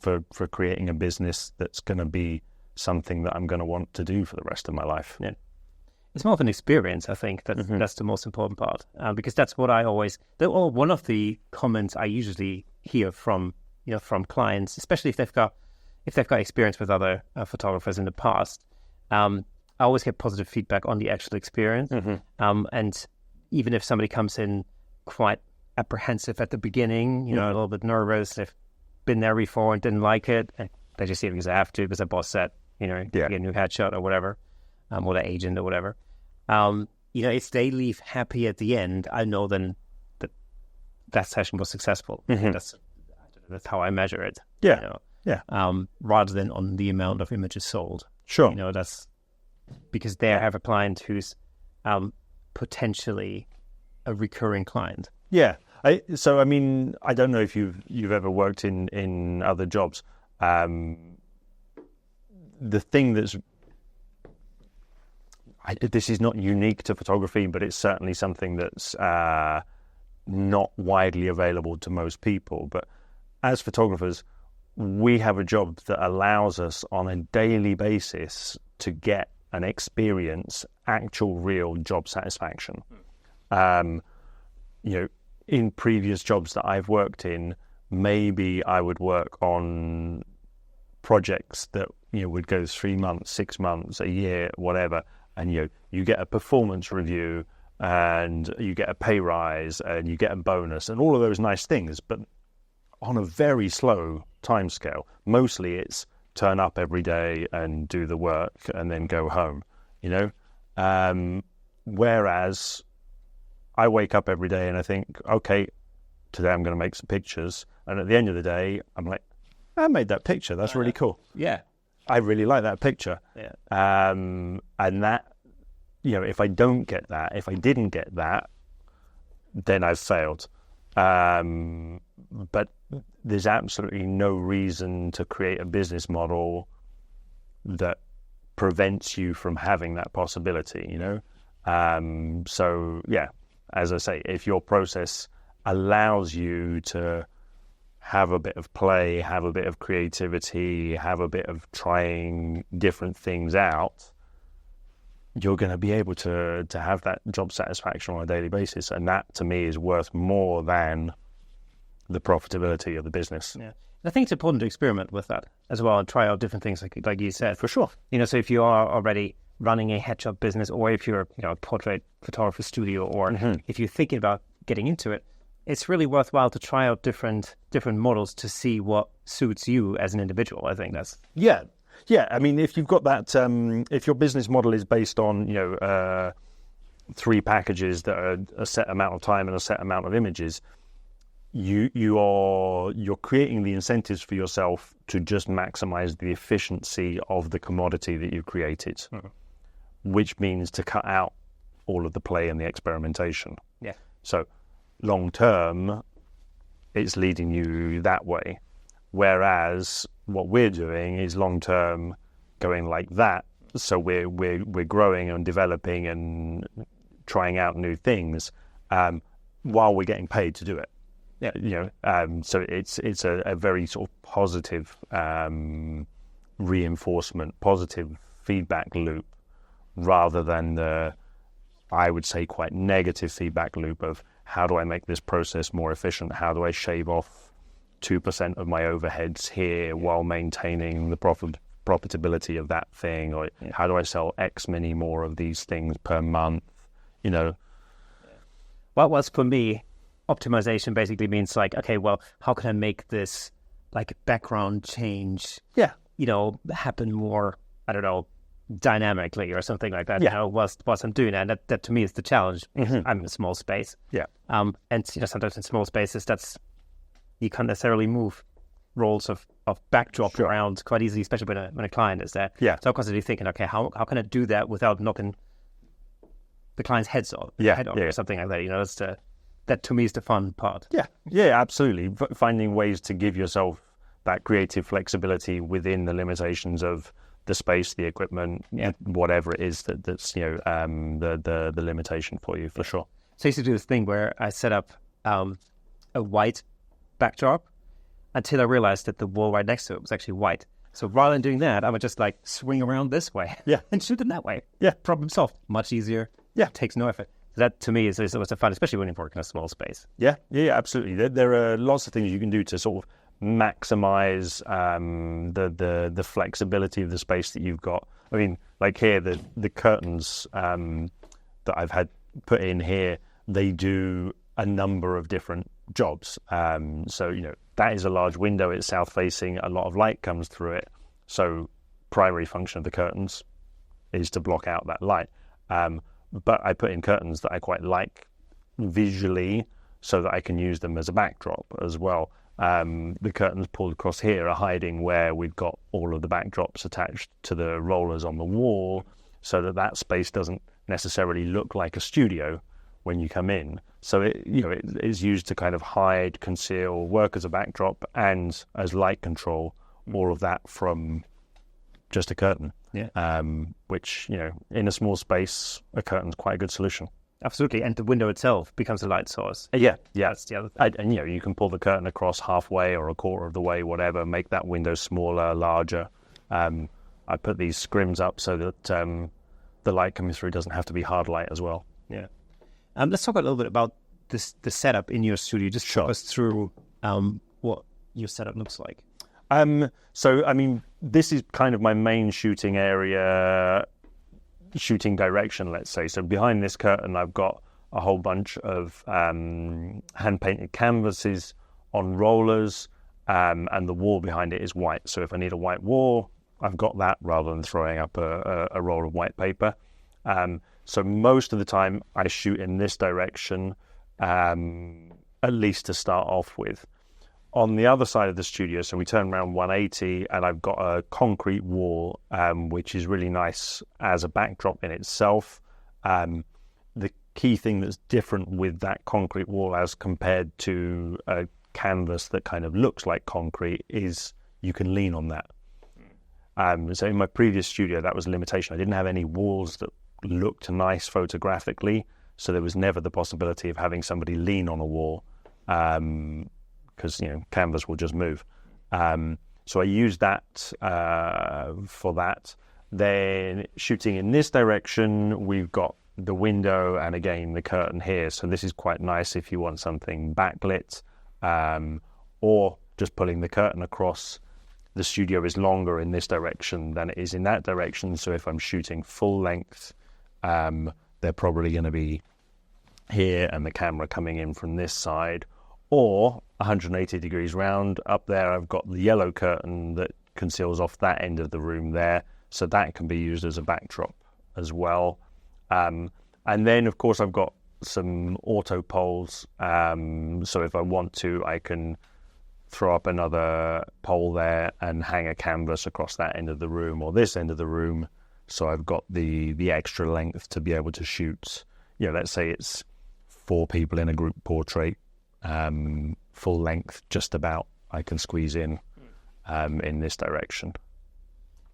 creating a business that's going to be something that I'm going to want to do for the rest of my life. Yeah. It's more of an experience, I think. That's the most important part, because that's what I always. One of the comments I usually hear from clients, especially if they've got experience with other photographers in the past. I always get positive feedback on the actual experience, and even if somebody comes in quite apprehensive at the beginning, you know, a little bit nervous, they've been there before and didn't like it, and they just see it because they have to, because their boss said, you know, get a new headshot or whatever. Or the agent or whatever. You know, if they leave happy at the end, I know then that session was successful. That's how I measure it. Yeah. You know? Rather than on the amount of images sold. Sure. You know, that's because they have a client who's potentially a recurring client. Yeah. So I mean, I don't know if you've ever worked in other jobs. The thing that's this is not unique to photography, but it's certainly something that's not widely available to most people. But as photographers, we have a job that allows us on a daily basis to get and experience actual real job satisfaction. You know, in previous jobs that I've worked in, maybe I would work on projects that, you know, would go 3 months, 6 months, a year, whatever. And you get a performance review, and you get a pay rise, and you get a bonus, and all of those nice things, but on a very slow timescale. Mostly it's turn up every day and do the work and then go home, you know. Whereas I wake up every day and I think, okay, today I'm going to make some pictures, and at the end of the day, I'm like, I made that picture. That's really cool. Yeah. I really like that picture. Yeah. And that, you know, if I didn't get that, then I've failed. But there's absolutely no reason to create a business model that prevents you from having that possibility, you know? So yeah, as I say, if your process allows you to have a bit of play, have a bit of creativity, have a bit of trying different things out, you're going to be able to have that job satisfaction on a daily basis. And that, to me, is worth more than the profitability of the business. Yeah. I think it's important to experiment with that as well and try out different things, like you said. For sure. You know, so if you are already running a headshot business, or if you're, you know, a portrait photography studio, or if you're thinking about getting into it, it's really worthwhile to try out different models to see what suits you as an individual. I think that's yeah. I mean, if you've got that, if your business model is based on 3 packages that are a set amount of time and a set amount of images, you're creating the incentives for yourself to just maximize the efficiency of the commodity that you've created, which means to cut out all of the play and the experimentation. Yeah. So long term, it's leading you that way. Whereas what we're doing is long term going like that. So we're growing and developing and trying out new things while we're getting paid to do it. Yeah. So it's a very sort of positive reinforcement, positive feedback loop, rather than the, I would say, quite negative feedback loop of how do I make this process more efficient? How do I shave off 2% of my overheads here while maintaining the profitability of that thing? Or how do I sell X many more of these things per month? What was for me, optimization basically means like, okay, well, how can I make this like background change? Happen more, I don't know, dynamically or something like that. Whilst I'm doing that, and that to me is the challenge. I'm in a small space. And sometimes in small spaces, you can't necessarily move rolls of backdrop around quite easily, especially when a client is there. So I'm constantly thinking, okay, how can I do that without knocking the client's head off or something like that? That to me is the fun part. Yeah, absolutely. Finding ways to give yourself that creative flexibility within the limitations of the space, the equipment, whatever it is that's the limitation for you, for sure. So I used to do this thing where I set up a white backdrop until I realized that the wall right next to it was actually white. So rather than doing that, I would just like swing around this way and shoot them that way. Problem solved. Much easier. Takes no effort. That to me is always a fun, especially when you work in a small space. Yeah, absolutely. There are lots of things you can do to sort of maximize the flexibility of the space that you've got. I mean, like here, the curtains that I've had put in here, they do a number of different jobs. So that is a large window. It's south facing. A lot of light comes through it. So primary function of the curtains is to block out that light. But I put in curtains that I quite like visually so that I can use them as a backdrop as well. The curtains pulled across here are hiding where we've got all of the backdrops attached to the rollers on the wall, so that space doesn't necessarily look like a studio when you come in. So it is used to kind of hide, conceal, work as a backdrop and as light control, all of that from just a curtain. Which, in a small space, a curtain's quite a good solution. Absolutely, and the window itself becomes a light source. That's the other thing. And you can pull the curtain across halfway or a quarter of the way, whatever, make that window smaller, larger. I put these scrims up so that the light coming through doesn't have to be hard light as well. Let's talk a little bit about the setup in your studio. Just show us through what your setup looks like. So, I mean, this is kind of my main shooting area, shooting direction, let's say. So behind this curtain, I've got a whole bunch of hand-painted canvases on rollers, and the wall behind it is white. So if I need a white wall, I've got that rather than throwing up a roll of white paper. So most of the time, I shoot in this direction, at least to start off with. On the other side of the studio, so we turn around 180, and I've got a concrete wall, which is really nice as a backdrop in itself. The key thing that's different with that concrete wall as compared to a canvas that kind of looks like concrete is you can lean on that. So in my previous studio, that was a limitation. I didn't have any walls that looked nice photographically, so there was never the possibility of having somebody lean on a wall. Because canvas will just move. So I use that for that. Then shooting in this direction, we've got the window and again the curtain here. So this is quite nice if you want something backlit, or just pulling the curtain across. The studio is longer in this direction than it is in that direction. So if I'm shooting full length, they're probably going to be here and the camera coming in from this side. or 180 degrees round. Up there, I've got the yellow curtain that conceals off that end of the room there, so that can be used as a backdrop as well. And then, of course, I've got some auto poles, so if I want to, I can throw up another pole there and hang a canvas across that end of the room or this end of the room, so I've got the extra length to be able to shoot, let's say it's 4 people in a group portrait, full length, just about, I can squeeze in this direction.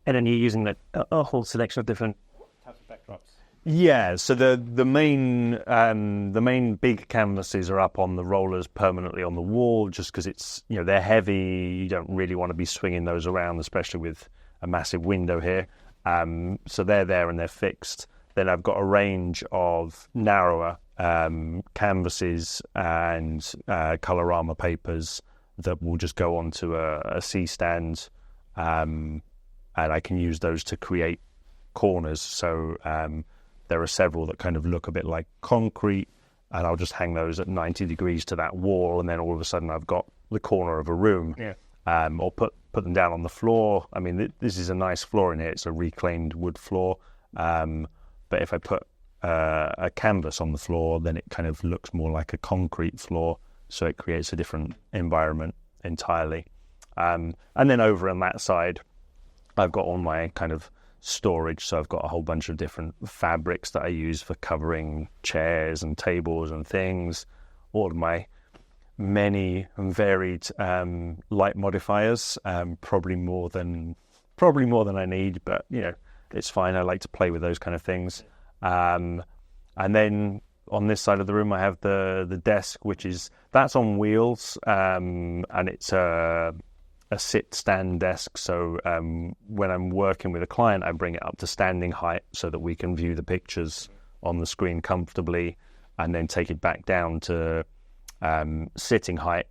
And then you're using a whole selection of different types of backdrops. Yeah, so the main big canvases are up on the rollers permanently on the wall, just because it's they're heavy. You don't really want to be swinging those around, especially with a massive window here. So they're there and they're fixed. Then I've got a range of narrower canvases and colorama papers that will just go onto a C-stand, and I can use those to create corners. So there are several that kind of look a bit like concrete, and I'll just hang those at 90 degrees to that wall, and then all of a sudden I've got the corner of a room. Yeah. Or put them down on the floor. I mean, this is a nice floor in here. It's a reclaimed wood floor. But if I put a canvas on the floor, then it kind of looks more like a concrete floor, so it creates a different environment entirely. And then over on that side, I've got all my kind of storage, so I've got a whole bunch of different fabrics that I use for covering chairs and tables and things, all of my many and varied light modifiers, probably more than I need, but it's fine. I like to play with those kind of things. And then on this side of the room, I have the desk, that's on wheels, and it's a sit-stand desk. So when I'm working with a client, I bring it up to standing height so that we can view the pictures on the screen comfortably, and then take it back down to sitting height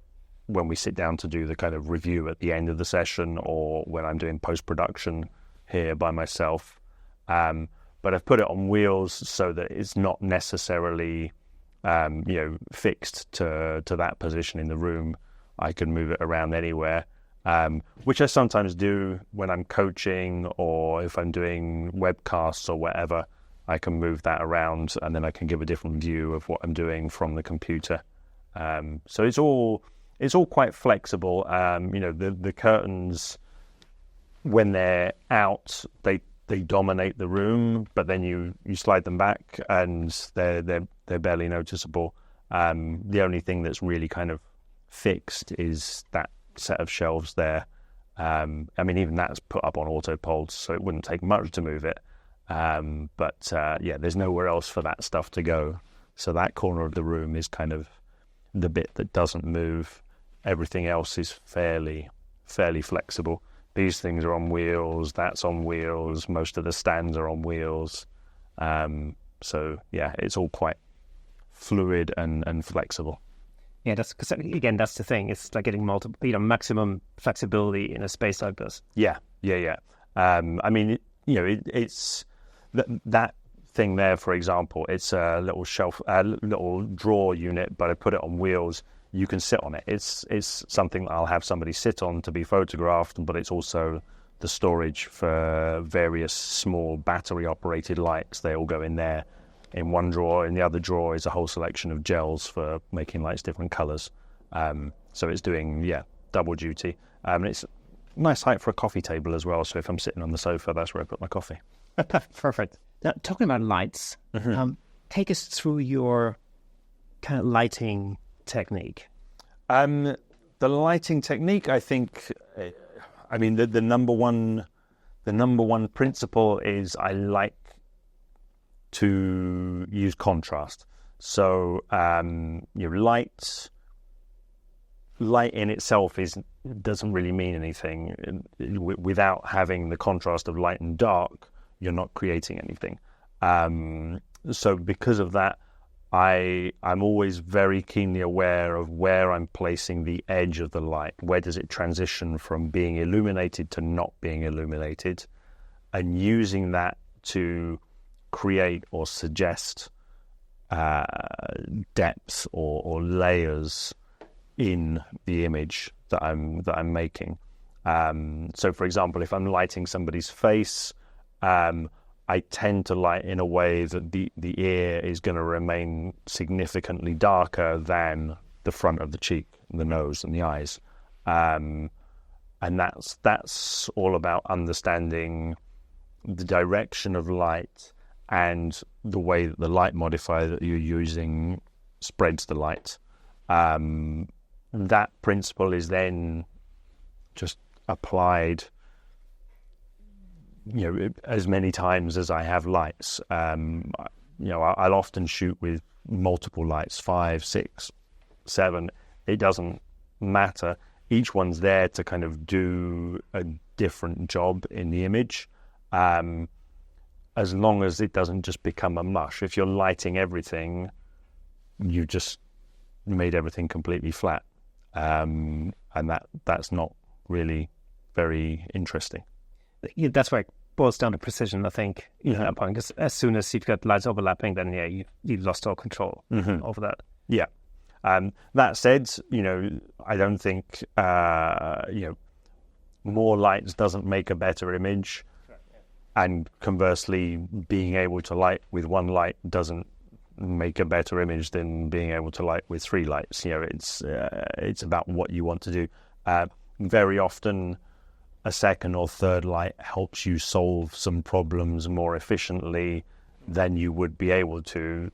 when we sit down to do the kind of review at the end of the session, or when I'm doing post-production here by myself. But I've put it on wheels so that it's not necessarily fixed to that position in the room. I can move it around anywhere, which I sometimes do when I'm coaching, or if I'm doing webcasts or whatever. I can move that around, and then I can give a different view of what I'm doing from the computer. So it's all quite flexible. The curtains, when they're out, they dominate the room, but then you slide them back and they're barely noticeable. The only thing that's really kind of fixed is that set of shelves there. Even that's put up on auto poles, so it wouldn't take much to move it. But there's nowhere else for that stuff to go. So that corner of the room is kind of the bit that doesn't move. Everything else is fairly flexible. These things are on wheels, that's on wheels, most of the stands are on wheels. It's all quite fluid and flexible. Yeah, that's the thing. It's like getting maximum flexibility in a space like this. Yeah. It's that thing there, for example, it's a little shelf, a little drawer unit, but I put it on wheels. You can sit on it. It's something that I'll have somebody sit on to be photographed, but it's also the storage for various small battery-operated lights. They all go in there. In one drawer, in the other drawer is a whole selection of gels for making lights different colours. So it's doing, double duty. And it's nice height for a coffee table as well. So if I'm sitting on the sofa, that's where I put my coffee. Perfect. Now, talking about lights, take us through your kind of lighting technique. The lighting technique, I think, the number one principle is I like to use contrast. So light in itself doesn't really mean anything. Without having the contrast of light and dark, you're not creating anything. So because of that, I'm always very keenly aware of where I'm placing the edge of the light. Where does it transition from being illuminated to not being illuminated? And using that to create or suggest depth or layers, in the image that I'm making. So, for example, if I'm lighting somebody's face, I tend to light in a way that the ear is going to remain significantly darker than the front of the cheek, and the nose, and the eyes. And that's all about understanding the direction of light and the way that the light modifier that you're using spreads the light. That principle is then just applied, as many times as I have lights. I'll often shoot with multiple lights, 5, 6, 7. It doesn't matter. Each one's there to kind of do a different job in the image, as long as it doesn't just become a mush. If you're lighting everything, you just made everything completely flat, and that's not really very interesting. That's where it boils down to precision, I think, at that point, because as soon as you've got lights overlapping, then you've lost all control over that. Yeah. That said, I don't think more lights doesn't make a better image, and conversely, being able to light with one light doesn't make a better image than being able to light with 3 lights. It's about what you want to do. Very often, a second or third light helps you solve some problems more efficiently than you would be able to,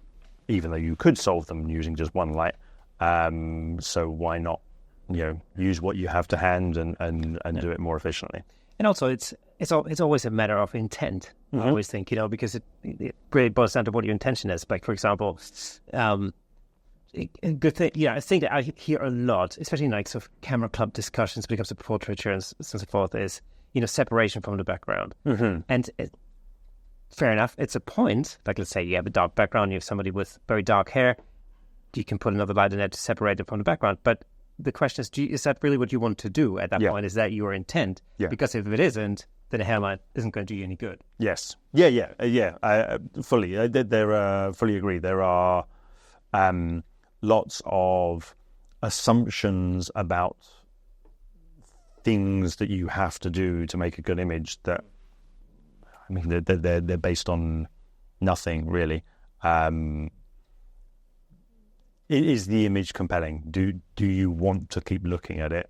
even though you could solve them using just one light. So why not, use what you have to hand and do it more efficiently? And also, it's always a matter of intent. I always think, because it really boils down to what your intention is. Like, for example, a good thing, I think that I hear a lot, especially in like sort of camera club discussions when it comes to portraiture and so forth, is separation from the background. And fair enough, it's a point. Like, let's say you have a dark background, you have somebody with very dark hair, you can put another light in there to separate it from the background. But the question is that really what you want to do at that point? Is that your intent? Because if it isn't, then a hairline isn't going to do you any good. Yes. I fully agree. There are lots of assumptions about things that you have to do to make a good image that, they're based on nothing really. Is the image compelling? Do you want to keep looking at it?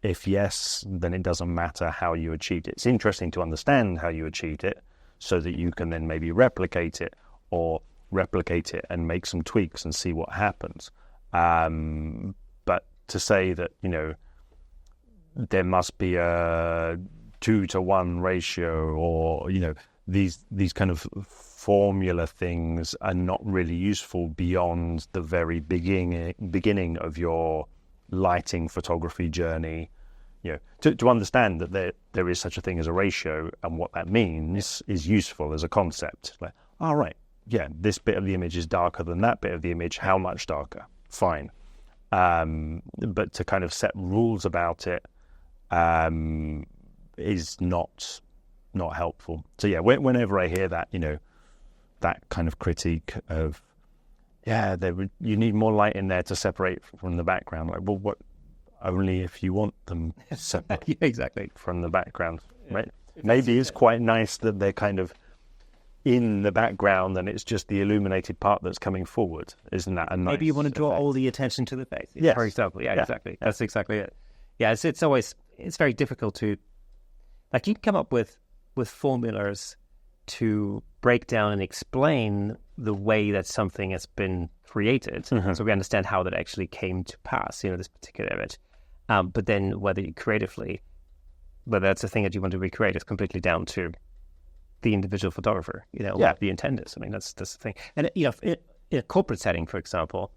If yes, then it doesn't matter how you achieved it. It's interesting to understand how you achieved it so that you can then maybe replicate it and make some tweaks and see what happens. But to say that, there must be a 2-to-1 ratio or, these kind of formula things are not really useful beyond the very beginning of your lighting photography journey. To understand that there is such a thing as a ratio and what that means is useful as a concept. Like, all right, this bit of the image is darker than that bit of the image. How much darker? Fine. But to kind of set rules about it is not helpful. So whenever I hear that, that kind of critique of, you need more light in there to separate from the background. Like, well, what? Only if you want them separate exactly from the background, right? Maybe it's quite nice that they're kind of in the background and it's just the illuminated part that's coming forward. Isn't that a nice Maybe you want to draw all the attention to the face, for example. Exactly. That's exactly it. It's very difficult to, like, you can come up with formulas to break down and explain the way that something has been created, so we understand how that actually came to pass, this particular image. But then whether that's a thing that you want to recreate is completely down to the individual photographer, what the intent is. That's the thing. And, in a corporate setting, for example,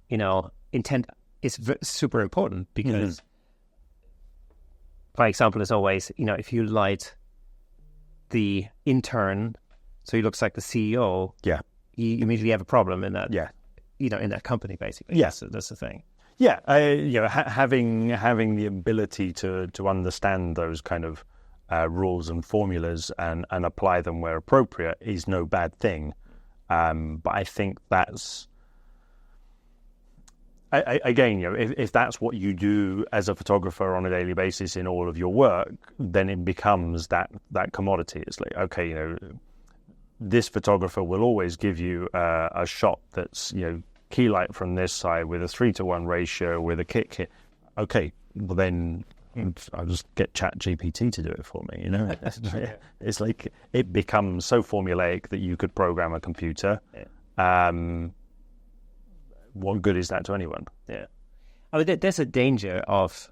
intent is super important because, my example is always, if you light the intern so he looks like the CEO, you immediately have a problem in that, in that company, basically. Yes, that's the thing. Having the ability to understand those kind of rules and formulas and apply them where appropriate is no bad thing. But I think that's again, if that's what you do as a photographer on a daily basis in all of your work, then it becomes that commodity. It's like, okay, this photographer will always give you a shot that's, key light from this side with a 3:1 ratio with a kit kit. Okay, well then I'll just get ChatGPT to do it for me. It's like it becomes so formulaic that you could program a computer. What good is that to anyone? Yeah, I mean, there's a danger of,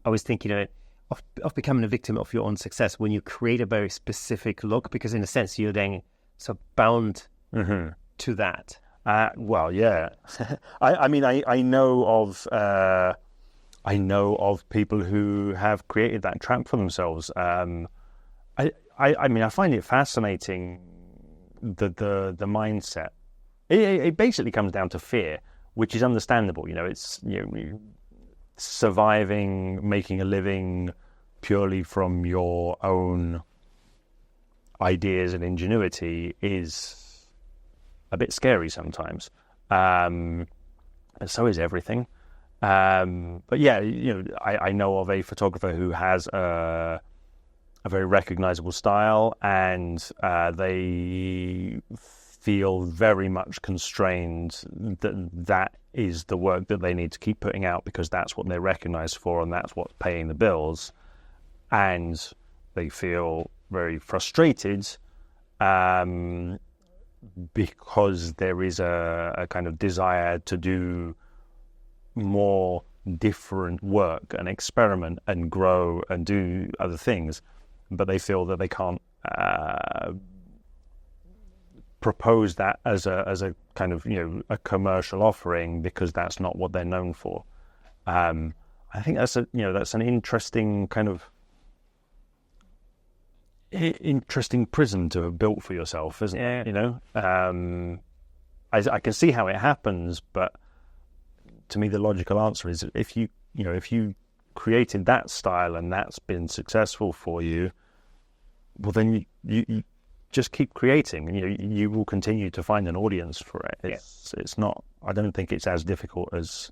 I was thinking of becoming a victim of your own success when you create a very specific look, because in a sense you're then so bound to that. Well, yeah. I mean, I know of people who have created that trap for themselves. I mean, I find it fascinating, the mindset. It basically comes down to fear, which is understandable. It's surviving, making a living purely from your own ideas and ingenuity is a bit scary sometimes. And so is everything. But yeah, I know of a photographer who has a very recognizable style, and they feel very much constrained that is the work that they need to keep putting out, because that's what they're recognized for and that's what's paying the bills. And they feel very frustrated because there is a kind of desire to do more different work and experiment and grow and do other things, but they feel that they can't propose that as a kind of a commercial offering, because that's not what they're known for. I think that's an interesting kind of interesting prison to have built for yourself, isn't it? I can see how it happens, but to me the logical answer is if you created that style and that's been successful for you, well then you just keep creating, and you will continue to find an audience for it. It's not. I don't think it's as difficult as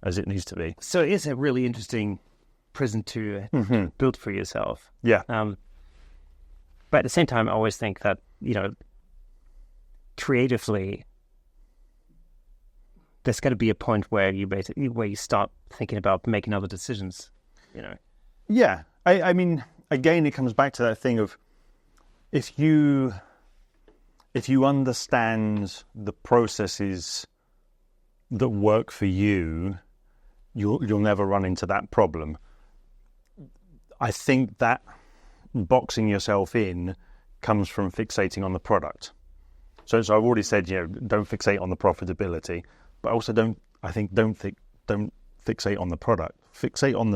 it needs to be. So it is a really interesting prison to build for yourself. Yeah. But at the same time, I always think that creatively, there's got to be a point where you start thinking about making other decisions. Yeah. I mean, again, it comes back to that thing of, if you understand the processes that work for you, you'll never run into that problem. I think that boxing yourself in comes from fixating on the product. So I've already said, don't fixate on the profitability, but also don't fixate on the product. Fixate on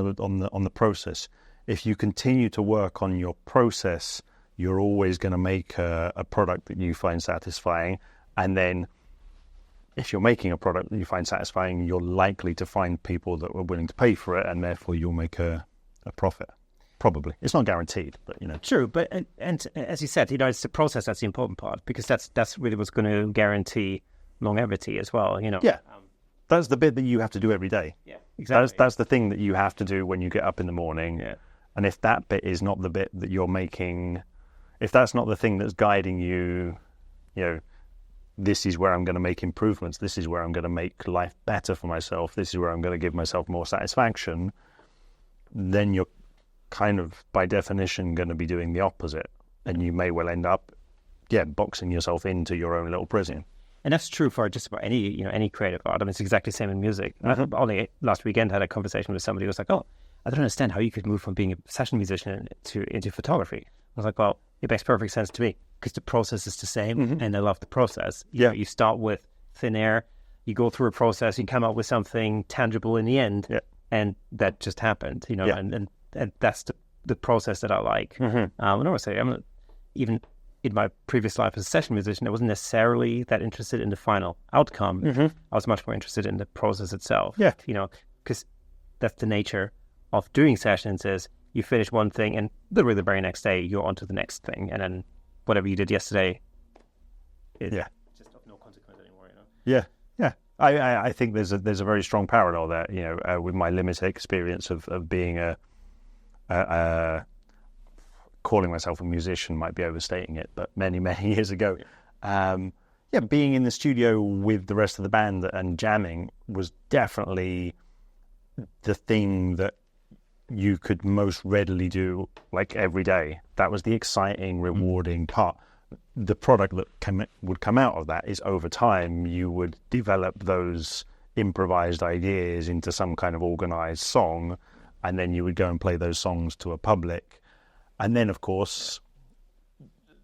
the process. If you continue to work on your process, you're always going to make a product that you find satisfying. And then if you're making a product that you find satisfying, you're likely to find people that are willing to pay for it, and therefore you'll make a profit. Probably. It's not guaranteed, but True, but and as you said, it's the process that's the important part, because that's really what's going to guarantee longevity as well. Yeah. That's the bit that you have to do every day. Yeah, exactly. That's the thing that you have to do when you get up in the morning. Yeah. And if that bit is not the bit that you're making, if that's not the thing that's guiding you, this is where I'm going to make improvements, this is where I'm going to make life better for myself, this is where I'm going to give myself more satisfaction, then you're kind of, by definition, going to be doing the opposite. And you may well end up, boxing yourself into your own little prison. And that's true for just about any creative art. I mean, it's exactly the same in music. Only last weekend I had a conversation with somebody who was like, oh, I don't understand how you could move from being a session musician into photography. I was like, well, it makes perfect sense to me, because the process is the same, and I love the process. You start with thin air, you go through a process, you come up with something tangible in the end, and that just happened, and that's the process that I like. And I would say, even in my previous life as a session musician, I wasn't necessarily that interested in the final outcome. I was much more interested in the process itself. Because that's the nature of doing sessions, is you finish one thing and literally the very next day you're on to the next thing, and then whatever you did yesterday is just of no consequence anymore. I think there's a very strong parallel there. You know, with my limited experience of being calling myself a musician might be overstating it, but many years ago, being in the studio with the rest of the band and jamming was definitely the thing that you could most readily do, like, every day. That was the exciting, rewarding part. The product that would come out of that is, over time, you would develop those improvised ideas into some kind of organized song, and then you would go and play those songs to a public. And then, of course,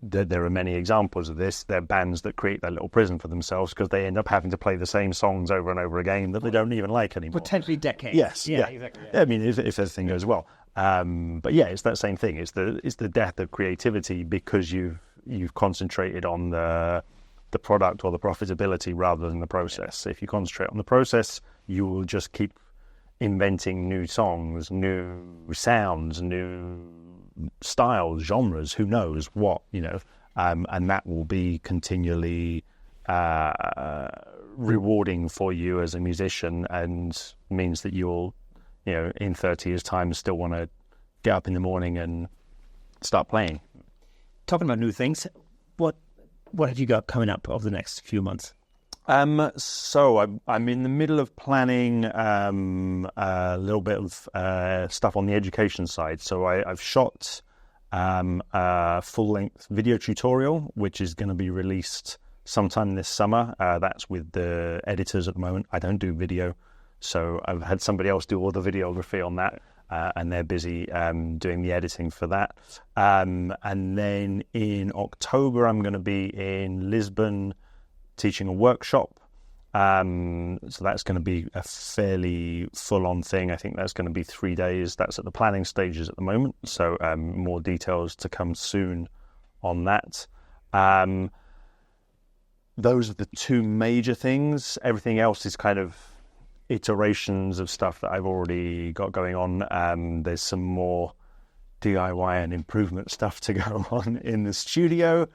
there are many examples of this. There are bands that create that little prison for themselves because they end up having to play the same songs over and over again that they don't even like anymore. Potentially decades. Yes, yeah. Exactly. Yeah. I mean, if everything goes well. But yeah, it's that same thing. It's the death of creativity because you've concentrated on the product or the profitability rather than the process. If you concentrate on the process, you will just keep inventing new songs, new sounds, new styles, genres, who knows what, you know, and that will be continually rewarding for you as a musician, and means that you'll, you know, in 30 years' time still want to get up in the morning and start playing. Talking about new things, what have you got coming up over the next few months? So I'm in the middle of planning a little bit of stuff on the education side. So I've shot a full-length video tutorial, which is going to be released sometime this summer. That's with the editors at the moment. I don't do video, so I've had somebody else do all the videography on that, and they're busy doing the editing for that. And then in October, I'm going to be in Lisbon teaching a workshop. So that's going to be a fairly full-on thing. I think that's going to be 3 days. That's at the planning stages at the moment. So more details to come soon on that. Those are the two major things. Everything else is kind of iterations of stuff that I've already got going on. There's some more DIY and improvement stuff to go on in the studio.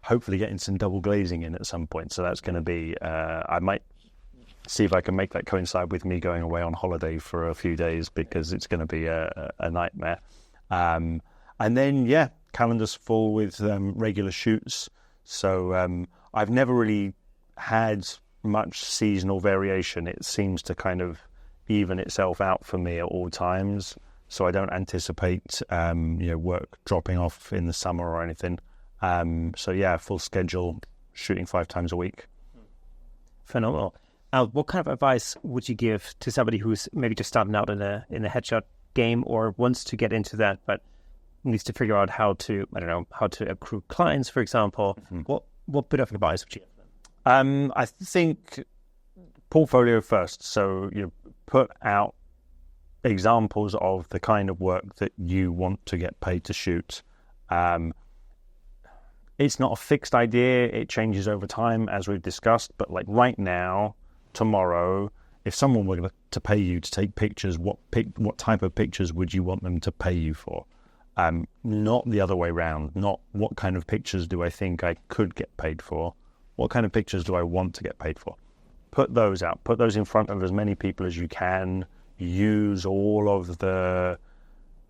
Hopefully getting some double glazing in at some point. So that's going to be, I might see if I can make that coincide with me going away on holiday for a few days, because it's going to be a nightmare. And then, yeah, calendar's full with regular shoots. So I've never really had much seasonal variation. It seems to kind of even itself out for me at all times. So I don't anticipate, work dropping off in the summer or anything. So yeah, full schedule, shooting 5 times a week. Phenomenal. What kind of advice would you give to somebody who's maybe just starting out in a headshot game, or wants to get into that but needs to figure out how to accrue clients, for example? Mm-hmm. What bit of advice would you give them? I think portfolio first. So you put out examples of the kind of work that you want to get paid to shoot. It's not a fixed idea. It changes over time, as we've discussed. But like right now, tomorrow, if someone were to pay you to take pictures, what type of pictures would you want them to pay you for? Not the other way around. Not what kind of pictures do I think I could get paid for? What kind of pictures do I want to get paid for? Put those out. Put those in front of as many people as you can. Use all of the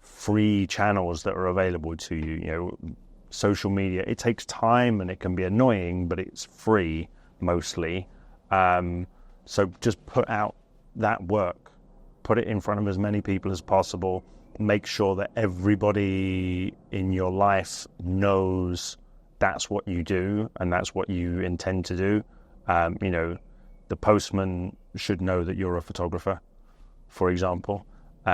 free channels that are available to you. You know, social media, it takes time and it can be annoying, but it's free mostly. So just put out that work, put it in front of as many people as possible. Make sure that everybody in your life knows that's what you do and that's what you intend to do. The postman should know that you're a photographer, for example. They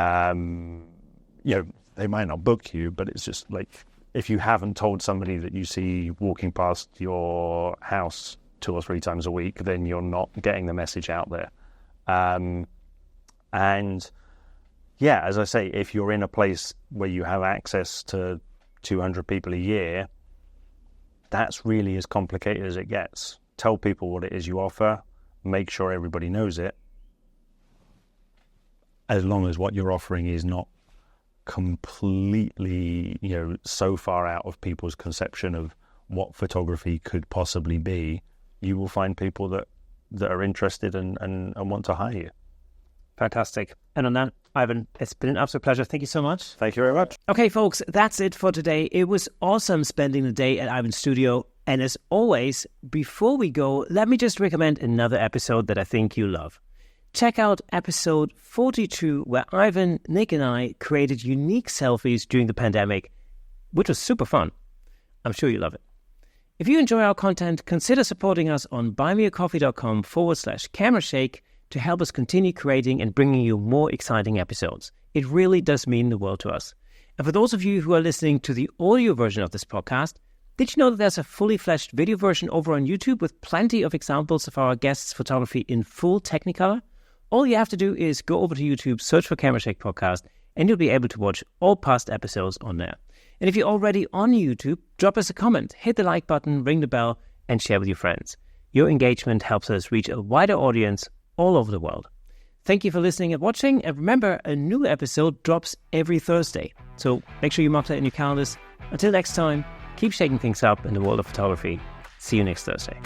might not book you, but it's just like, if you haven't told somebody that you see walking past your house 2 or 3 times a week, then you're not getting the message out there. And yeah, as I say, if you're in a place where you have access to 200 people a year, that's really as complicated as it gets. Tell people what it is you offer, make sure everybody knows it, as long as what you're offering is not completely, so far out of people's conception of what photography could possibly be. You will find people that that are interested and want to hire you. Fantastic. And on that, Ivan, it's been an absolute pleasure. Thank you so much. Thank you very much. Okay, folks, that's it for today. It was awesome spending the day at Ivan's studio. And as always, before we go, let me just recommend another episode that I think you'll love. Check out episode 42, where Ivan, Nick, and I created unique selfies during the pandemic, which was super fun. I'm sure you'll love it. If you enjoy our content, consider supporting us on buymeacoffee.com/camerashake to help us continue creating and bringing you more exciting episodes. It really does mean the world to us. And for those of you who are listening to the audio version of this podcast, did you know that there's a fully fledged video version over on YouTube with plenty of examples of our guests' photography in full Technicolor? All you have to do is go over to YouTube, search for Camera Shake Podcast, and you'll be able to watch all past episodes on there. And if you're already on YouTube, drop us a comment, hit the like button, ring the bell, and share with your friends. Your engagement helps us reach a wider audience all over the world. Thank you for listening and watching, and remember, a new episode drops every Thursday. So make sure you mark that in your calendars. Until next time, keep shaking things up in the world of photography. See you next Thursday.